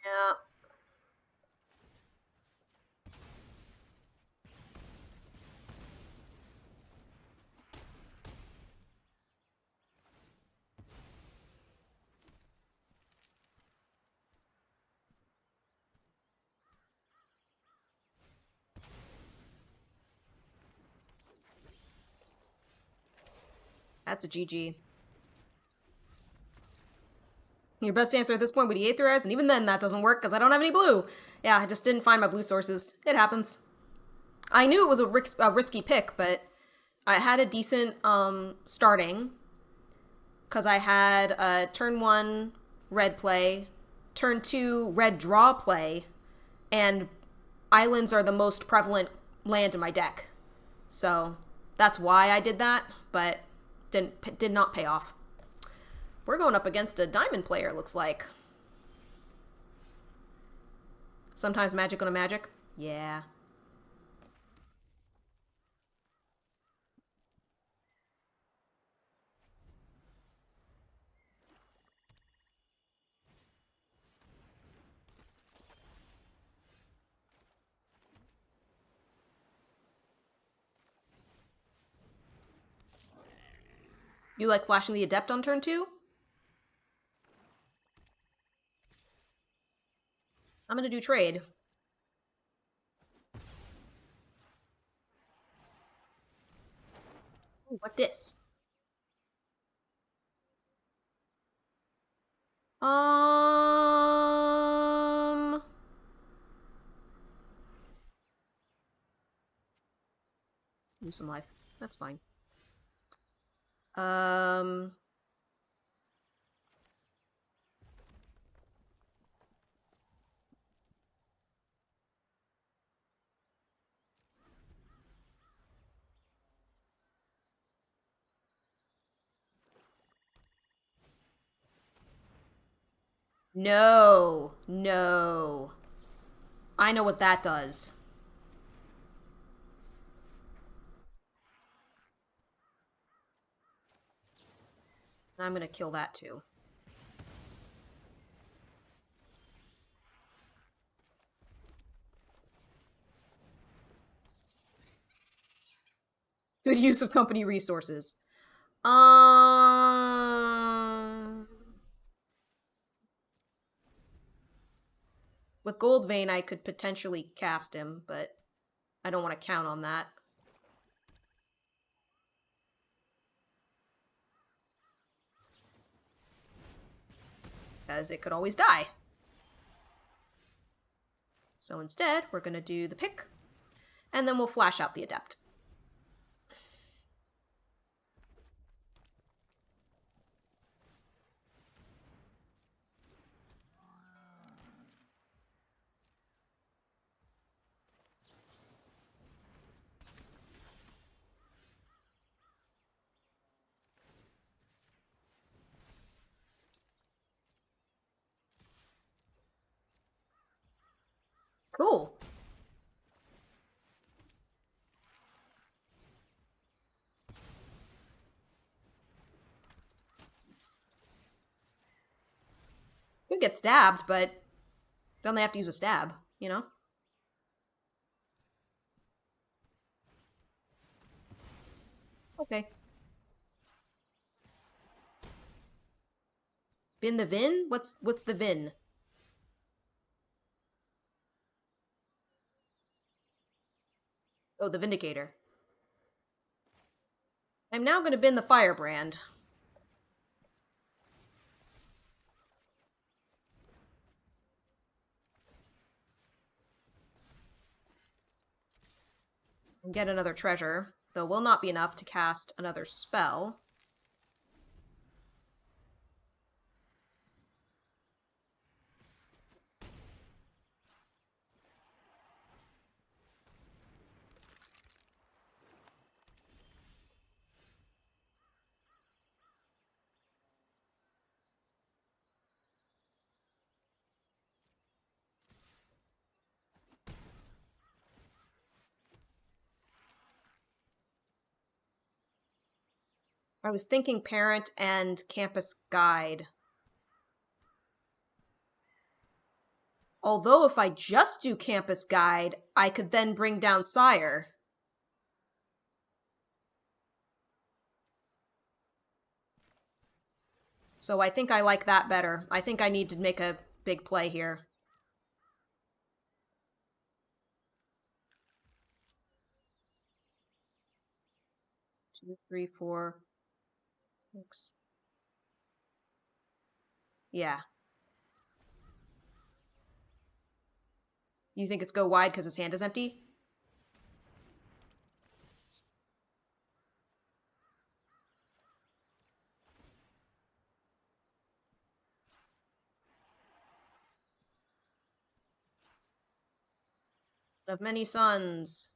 Yeah. That's a GG. Your best answer at this point would be Aetherize, and even then that doesn't work because I don't have any blue. Yeah, I just didn't find my blue sources. It happens. I knew it was a risky pick, but I had a decent starting because I had a turn 1 red play, turn 2 red draw play, and islands are the most prevalent land in my deck. So that's why I did that, but did not pay off. We're going up against a diamond player, looks like. Sometimes magic on a magic. Yeah. You like flashing the adept on turn 2? I'm gonna do trade. Ooh, what this? Um lose some life. That's fine. Um No. No. I know what that does. I'm gonna kill that too. Good use of company resources. Um With Gold Vein I could potentially cast him, but I don't want to count on that. As it could always die. So instead, we're going to do the pick, and then we'll flash out the adept. Cool. Could get stabbed, but then they have to use a stab, you know? Okay. Bin the Vin? What's the Vin? Oh, the Vindicator. I'm now going to bin the Firebrand. And get another treasure, though will not be enough to cast another spell. I was thinking Parent and Campus Guide. Although if I just do Campus Guide, I could then bring down Sire. So I think I like that better. I think I need to make a big play here. 2, 3, 4, 6. Yeah. You think it's go wide because his hand is empty? Of many sons.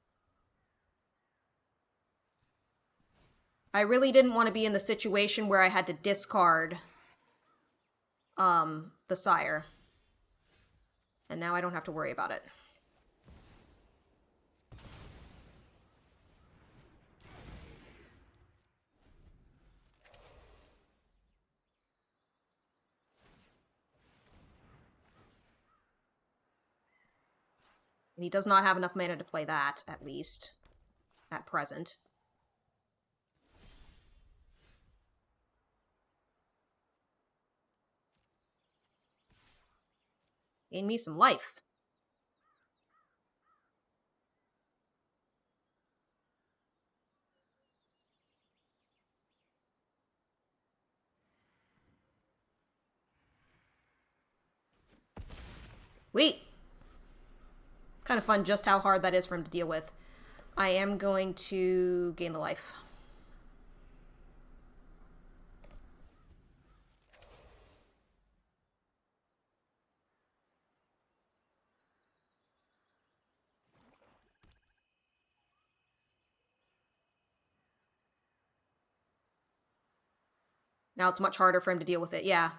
I really didn't want to be in the situation where I had to discard the Sire. And now I don't have to worry about it. And he does not have enough mana to play that, at least. At present. Gain me some life. Wait! Kind of fun just how hard that is for him to deal with. I am going to gain the life. Now it's much harder for him to deal with it, yeah.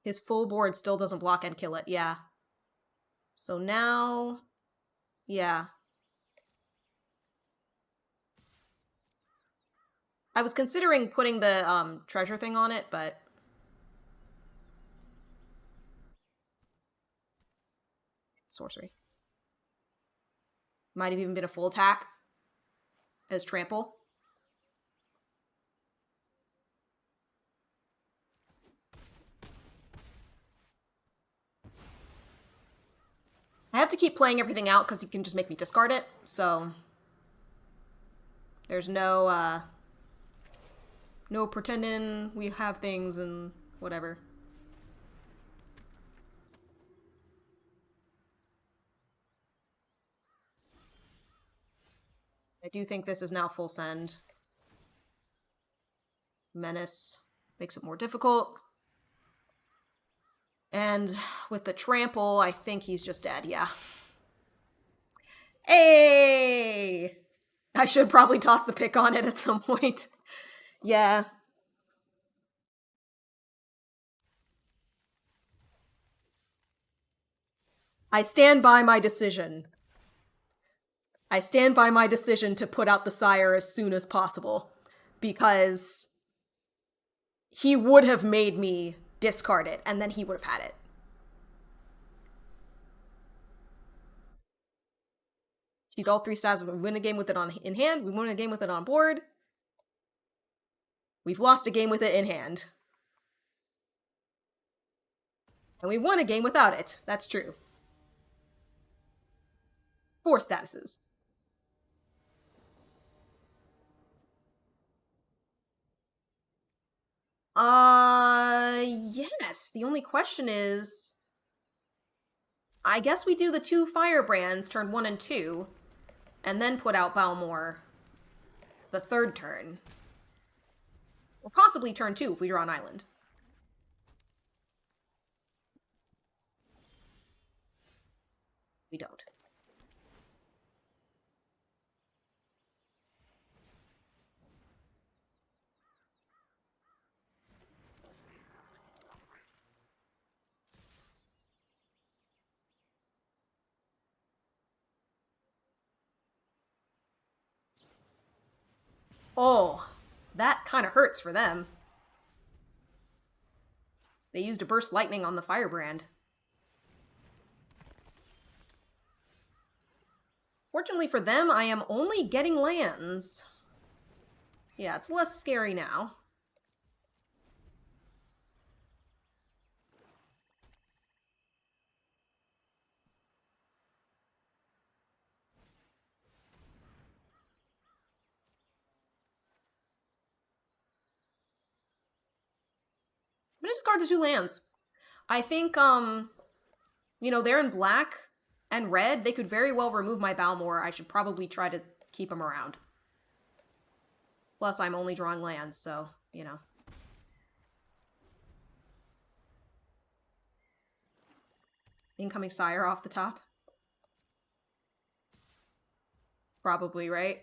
His full board still doesn't block and kill it, yeah. So now... yeah. I was considering putting the treasure thing on it, but... sorcery. Might have even been a full attack. As trample. I have to keep playing everything out because he can just make me discard it, so... there's no, no pretending we have things and whatever. I do think this is now full send. Menace makes it more difficult. And with the trample, I think he's just dead, yeah. Hey! I should probably toss the pick on it at some point. Yeah. I stand by my decision. I stand by my decision to put out the Sire as soon as possible. Because he would have made me discard it, and then he would have had it. Cheat all 3 stats. We win a game with it in hand. We win a game with it on board. We've lost a game with it in hand. And we won a game without it. That's true. 4 statuses. Yes. The only question is... I guess we do the 2 firebrands, turn 1 and 2, and then put out Balmor the 3rd turn. Or possibly turn 2 if we draw an island. We don't. Oh, that kind of hurts for them. They used a burst lightning on the firebrand. Fortunately for them, I am only getting lands. Yeah, it's less scary now. I'm gonna discard the 2 lands. I think, you know, they're in black and red. They could very well remove my Balmor. I should probably try to keep them around. Plus, I'm only drawing lands, so, you know. Incoming Sire off the top. Probably, right?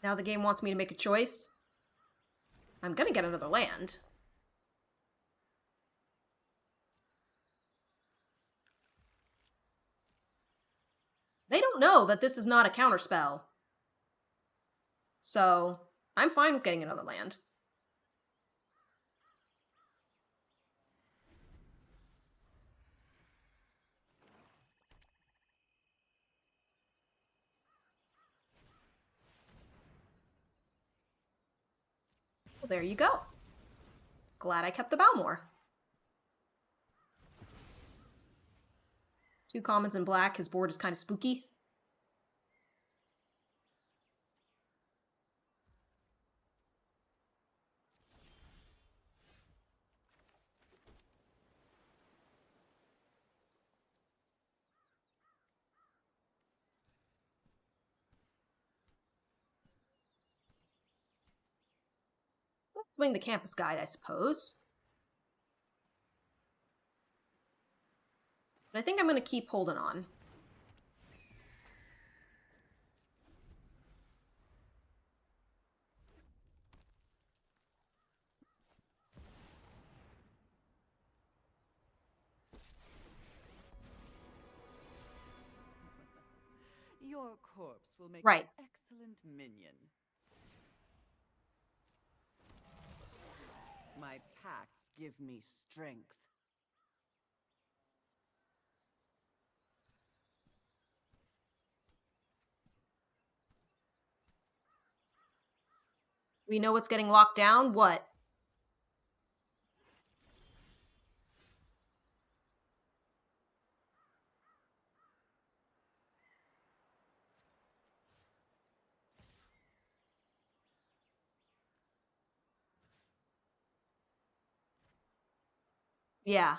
Now the game wants me to make a choice. I'm gonna get another land. They don't know that this is not a counterspell. So, I'm fine with getting another land. Well, there you go. Glad I kept the Balmor. 2 commons in black. His board is kind of spooky. Swing the campus guide, I suppose. But I think I'm going to keep holding on. Your corpse will make Right. an excellent minion. My pacts give me strength. We know what's getting locked down. What? Yeah.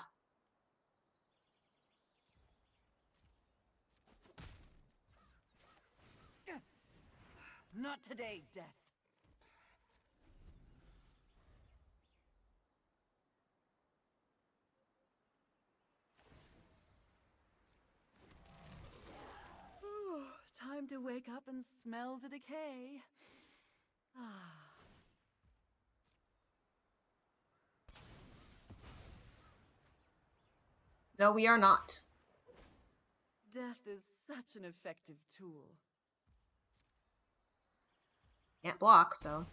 Not today, Death. Time to wake up and smell the decay. No, we are not. Death is such an effective tool. Can't block, so.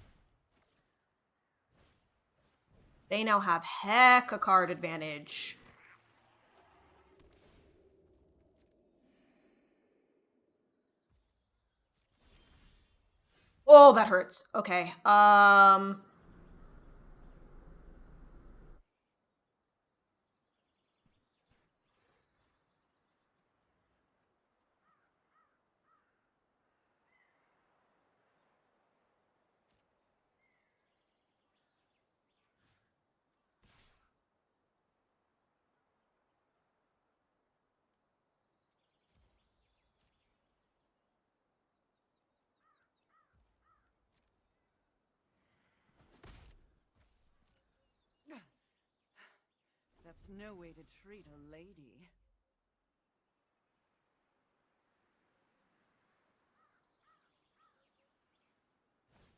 They now have heck a card advantage. Oh, that hurts. Okay. That's no way to treat a lady.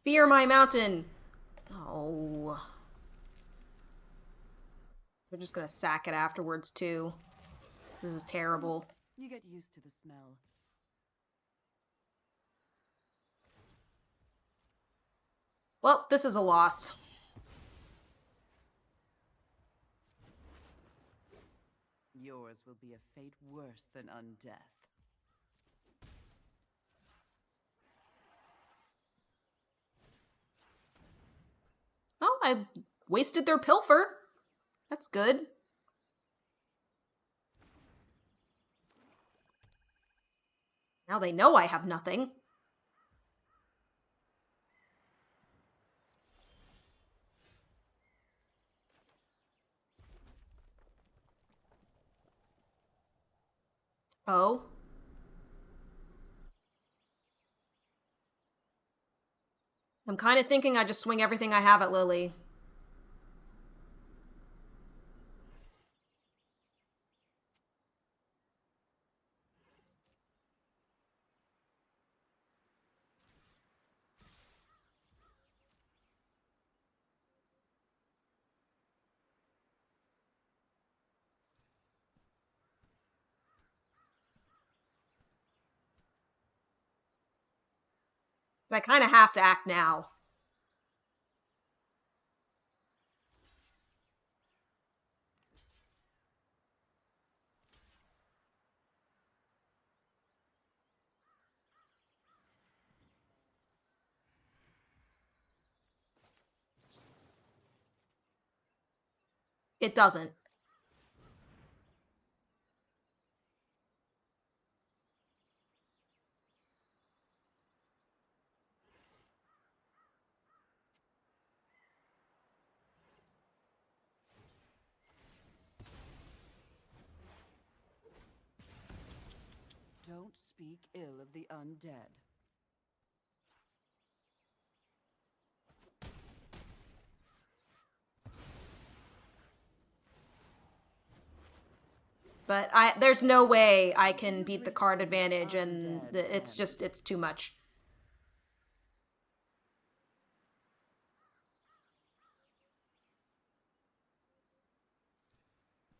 Fear my mountain! Oh. They're just gonna sack it afterwards, too. This is terrible. You get used to the smell. Well, this is a loss. Yours will be a fate worse than undeath. Oh, I wasted their pilfer. That's good. Now they know I have nothing. Oh. I'm kind of thinking I just swing everything I have at Lily. But I kind of have to act now. It doesn't. Don't speak ill of the undead. But there's no way I can beat the card advantage, and it's too much.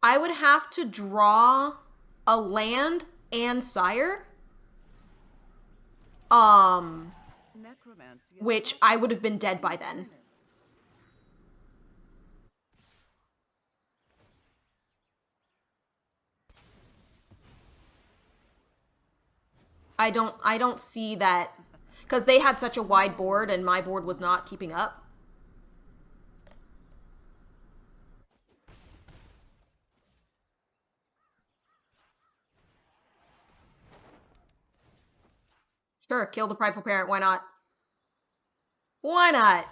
I would have to draw a land and sire. Which I would have been dead by then. I don't see that, because they had such a wide board and my board was not keeping up. Sure, kill the prideful parent, why not? Why not?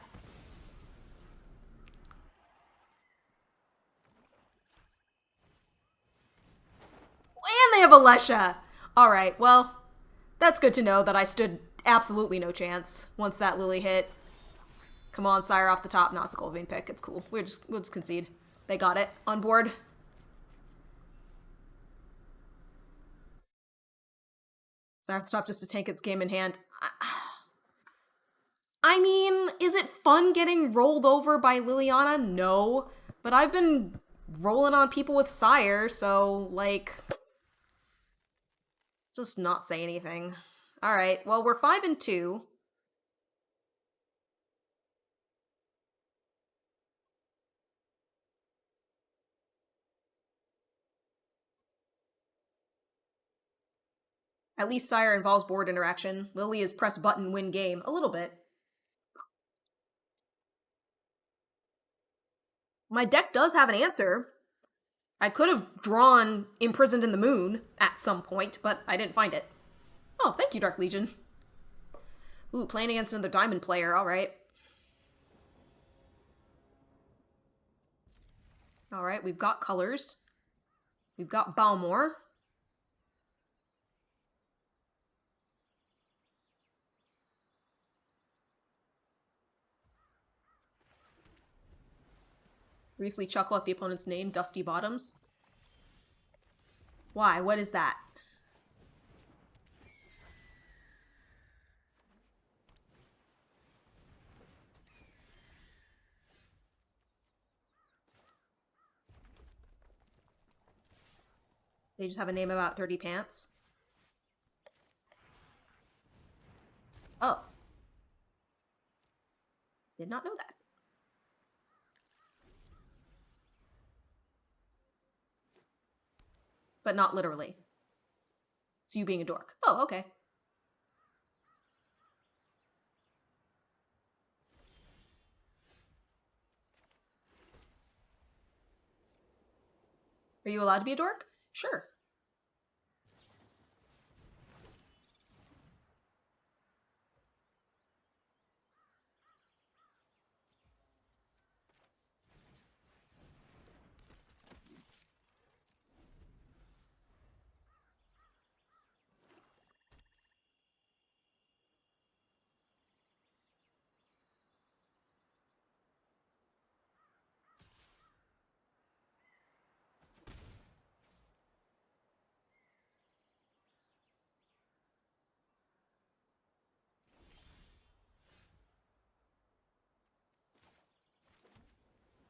And they have Alesha! Alright, well, that's good to know that I stood absolutely no chance once that Lily hit. Come on, sire off the top. No, it's a Goldvein pick. It's cool. We'll just concede. They got it. On board. Sire off the top just to tank its game in hand. I mean, is it fun getting rolled over by Liliana? No. But I've been rolling on people with Sire, so, like, just not say anything. Alright, well, we're 5-2. At least Sire involves board interaction. Lily is press button, win game. A little bit. My deck does have an answer. I could have drawn Imprisoned in the Moon at some point, but I didn't find it. Oh, thank you, Dark Legion. Ooh, playing against another diamond player, alright. Alright, we've got colors. We've got Balmor. Briefly chuckle at the opponent's name, Dusty Bottoms. Why? What is that? They just have a name about dirty pants? Oh. Did not know that. But not literally. It's you being a dork. Oh, okay. Are you allowed to be a dork? Sure.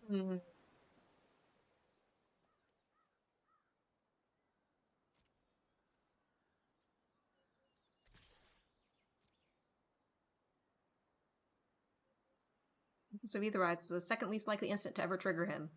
Hmm. So either eyes is the second least likely incident to ever trigger him.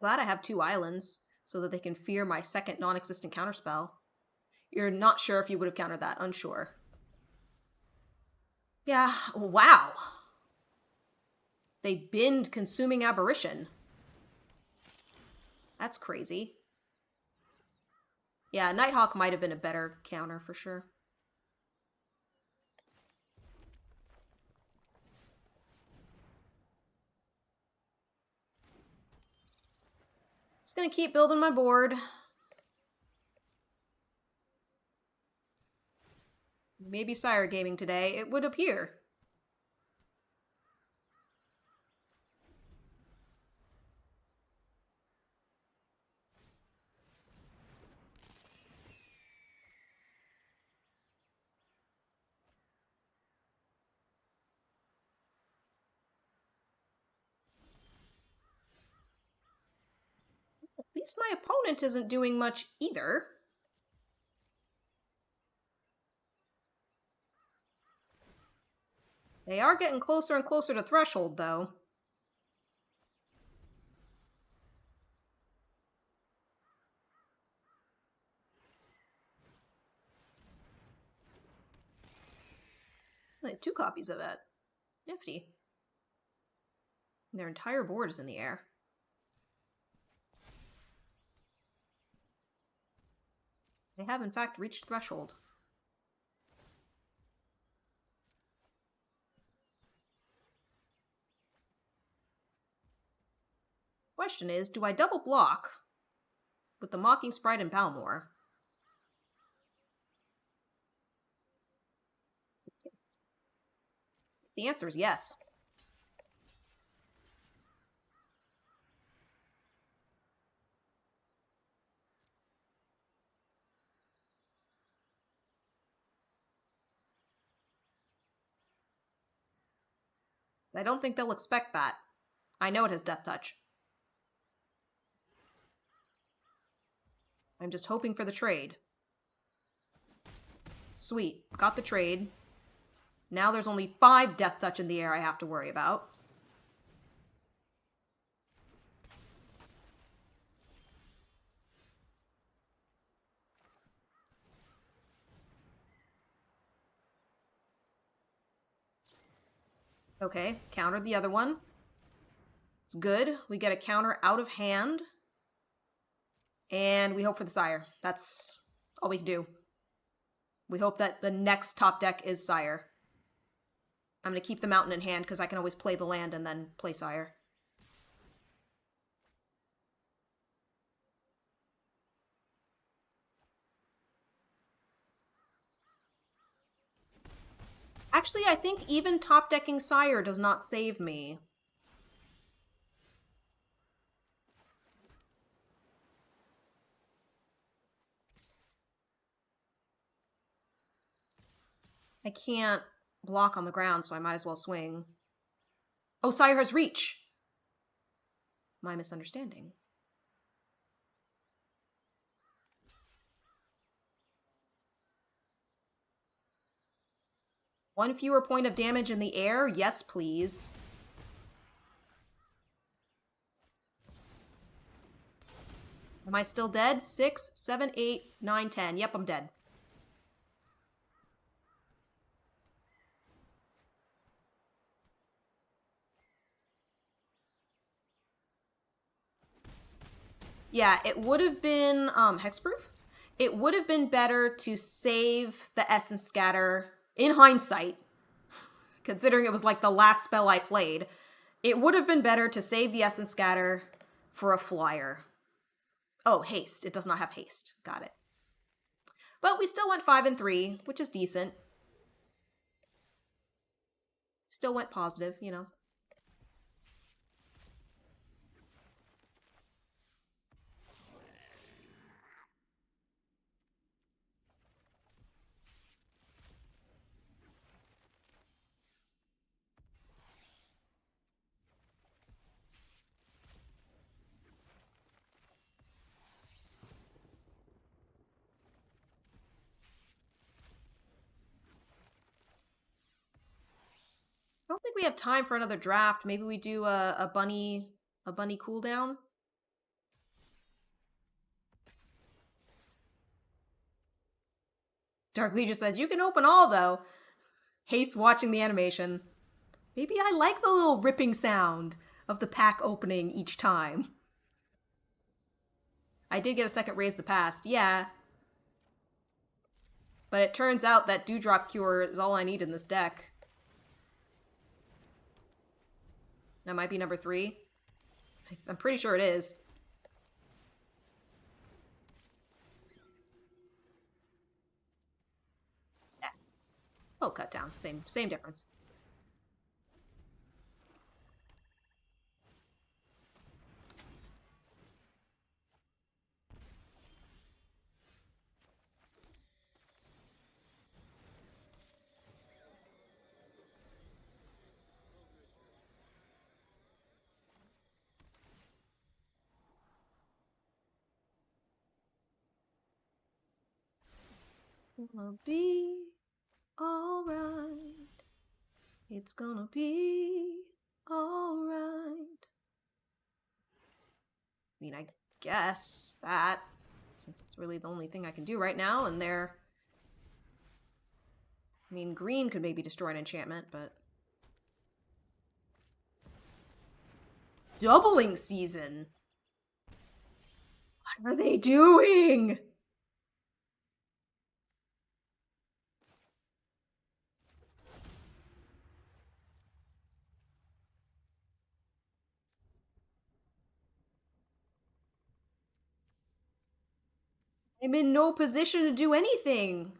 Glad I have 2 islands, so that they can fear my second non-existent counterspell. You're not sure if you would have countered that, unsure. Yeah, wow. They binned Consuming Aberration. That's crazy. Yeah, Nighthawk might have been a better counter for sure. Just gonna keep building my board. Maybe Sire Gaming today, it would appear. At least my opponent isn't doing much either. They are getting closer and closer to threshold, though. Like 2 copies of it. Nifty. Their entire board is in the air. They have, in fact, reached threshold. Question is, do I double block with the Mocking Sprite and Balmor? The answer is yes. I don't think they'll expect that. I know it has Death Touch. I'm just hoping for the trade. Sweet. Got the trade. Now there's only 5 Death Touch in the air I have to worry about. Okay, countered the other one. It's good. We get a counter out of hand. And we hope for the Sire. That's all we can do. We hope that the next top deck is Sire. I'm going to keep the mountain in hand because I can always play the land and then play Sire. Actually, I think even top decking Sire does not save me. I can't block on the ground, so I might as well swing. Oh, Sire has reach! My misunderstanding. One fewer point of damage in the air? Yes, please. Am I still dead? 6, 7, 8, 9, 10. Yep, I'm dead. Yeah, it would have been, hexproof? It would have been better to save the Essence Scatter, in hindsight, considering it was like the last spell I played. It would have been better to save the Essence Scatter for a flyer. Oh, haste. It does not have haste. Got it. But we still went 5 and 3, which is decent. Still went positive, you know. I don't think we have time for another draft. Maybe we do a bunny cooldown. Dark Legion says, you can open all, though. Hates watching the animation. Maybe I like the little ripping sound of the pack opening each time. I did get a second Raise the Past, yeah. But it turns out that Dewdrop Cure is all I need in this deck. That might be number 3. I'm pretty sure it is. Yeah. Oh, cut down. Same difference. Gonna be alright. It's gonna be alright. I mean, I guess that, since it's really the only thing I can do right now, and they're... I mean, green could maybe destroy an enchantment, but... Doubling Season! What are they doing? I'm in no position to do anything.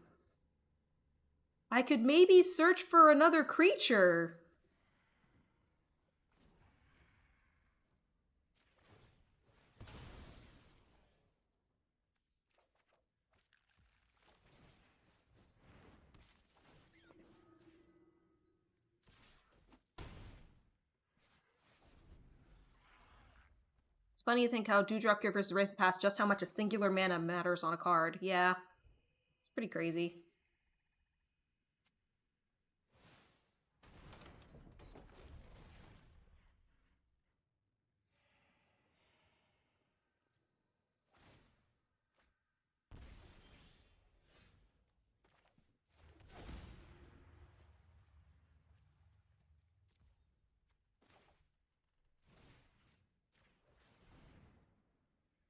I could maybe search for another creature. It's funny to think how Dewdrop Cure versus Raise the Past, just how much a singular mana matters on a card. Yeah. It's pretty crazy.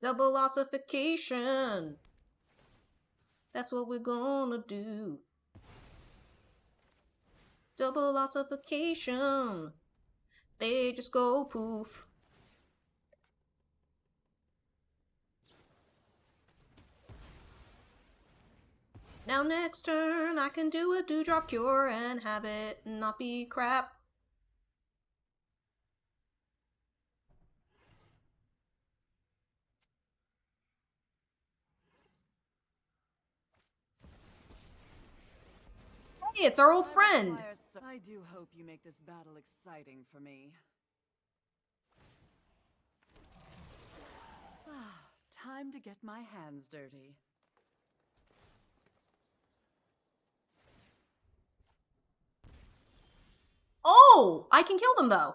Double ossification. That's what we're gonna do. Double ossification. They just go poof. Now next turn, I can do a dewdrop cure and have it not be crap. Hey, it's our old friend. I do hope you make this battle exciting for me. Time to get my hands dirty. Oh, I can kill them though.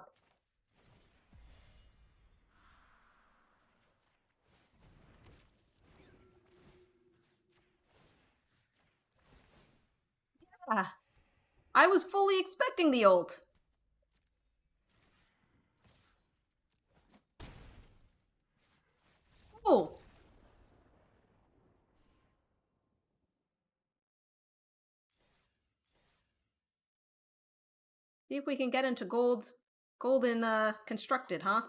Yeah. I was fully expecting the ult. Oh. See if we can get into golden constructed, huh?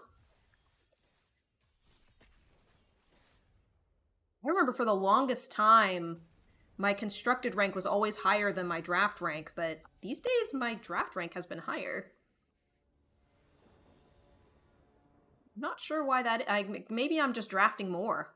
I remember for the longest time, my constructed rank was always higher than my draft rank, but these days my draft rank has been higher. Not sure why that. Maybe I'm just drafting more.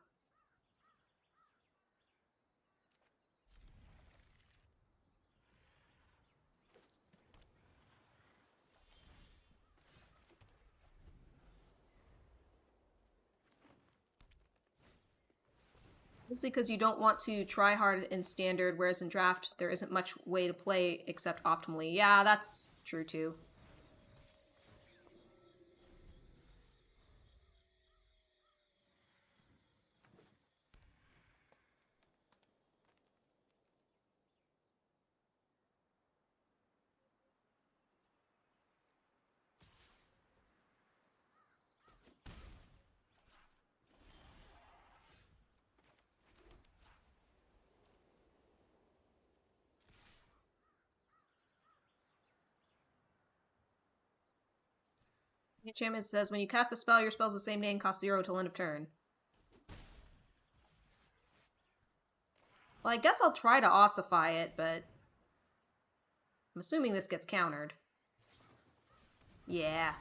Mostly because you don't want to try hard in standard, whereas in draft there isn't much way to play except optimally. Yeah, that's true too. Enchantment says when you cast a spell, your spell's the same name, cost 0 till end of turn. Well, I guess I'll try to ossify it, but I'm assuming this gets countered. Yeah.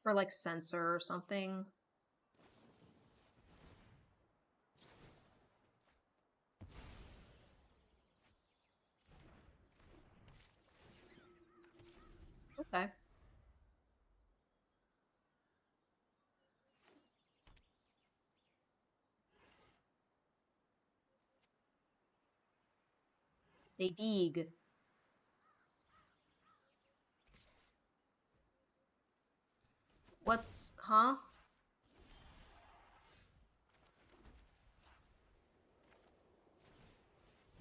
Or like sensor or something. Okay. They dig. What's... huh?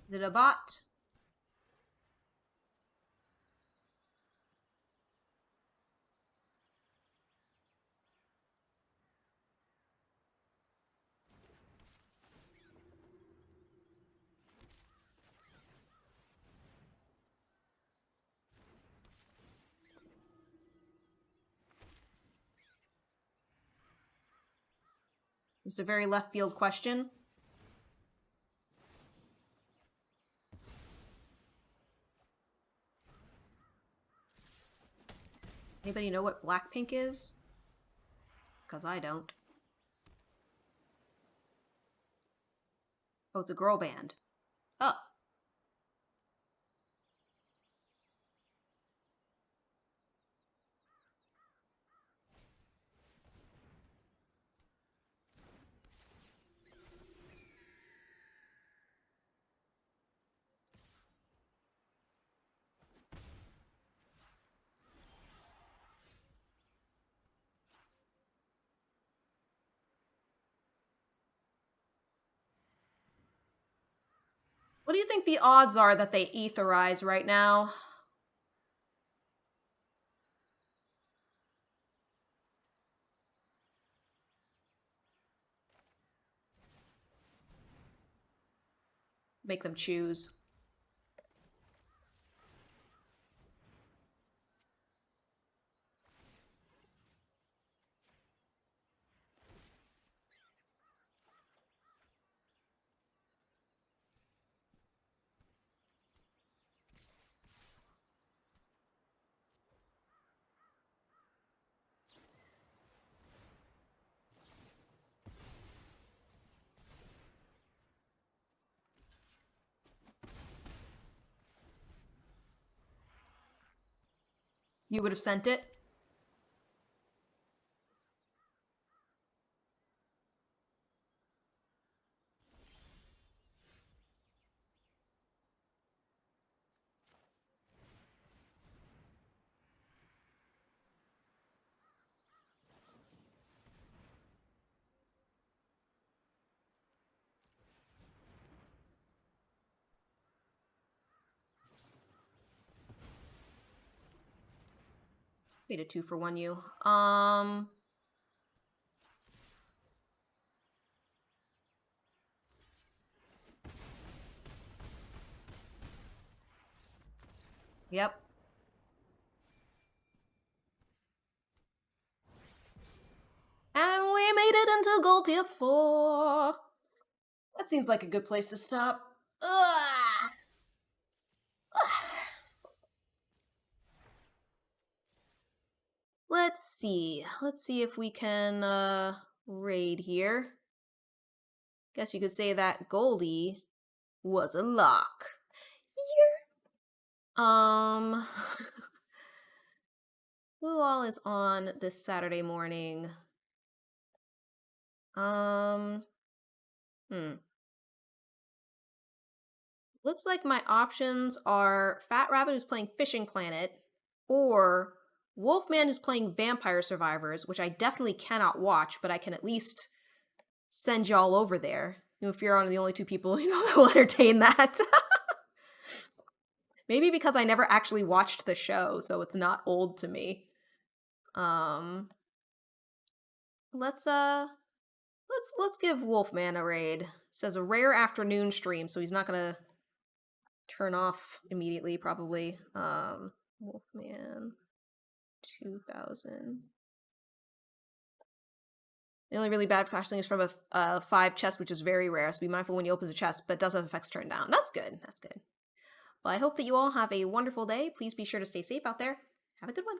Is it a bot? Just a very left field question. Anybody know what Blackpink is? Because I don't. Oh, it's a girl band. Oh. What do you think the odds are that they etherize right now? Make them choose. You would have sent it? Made a 2-for-1 you. Yep. And we made it into Gold Tier 4. That seems like a good place to stop. Ugh. Let's see. Let's see if we can raid here. Guess you could say that Goldie was a lock. Yeah. Who all is on this Saturday morning? Looks like my options are Fat Rabbit who's playing Fishing Planet, or Wolfman who's playing Vampire Survivors, which I definitely cannot watch, but I can at least send y'all over there. You know, if you're one of the only 2 people, that will entertain that. Maybe because I never actually watched the show, so it's not old to me. Let's give Wolfman a raid. It says a rare afternoon stream, so he's not gonna turn off immediately, probably. Wolfman 2000. The only really bad flashing is from a 5 chest, which is very rare, so be mindful when you open the chest, but it does have effects turned down. That's good. That's good. Well, I hope that you all have a wonderful day. Please be sure to stay safe out there. Have a good one.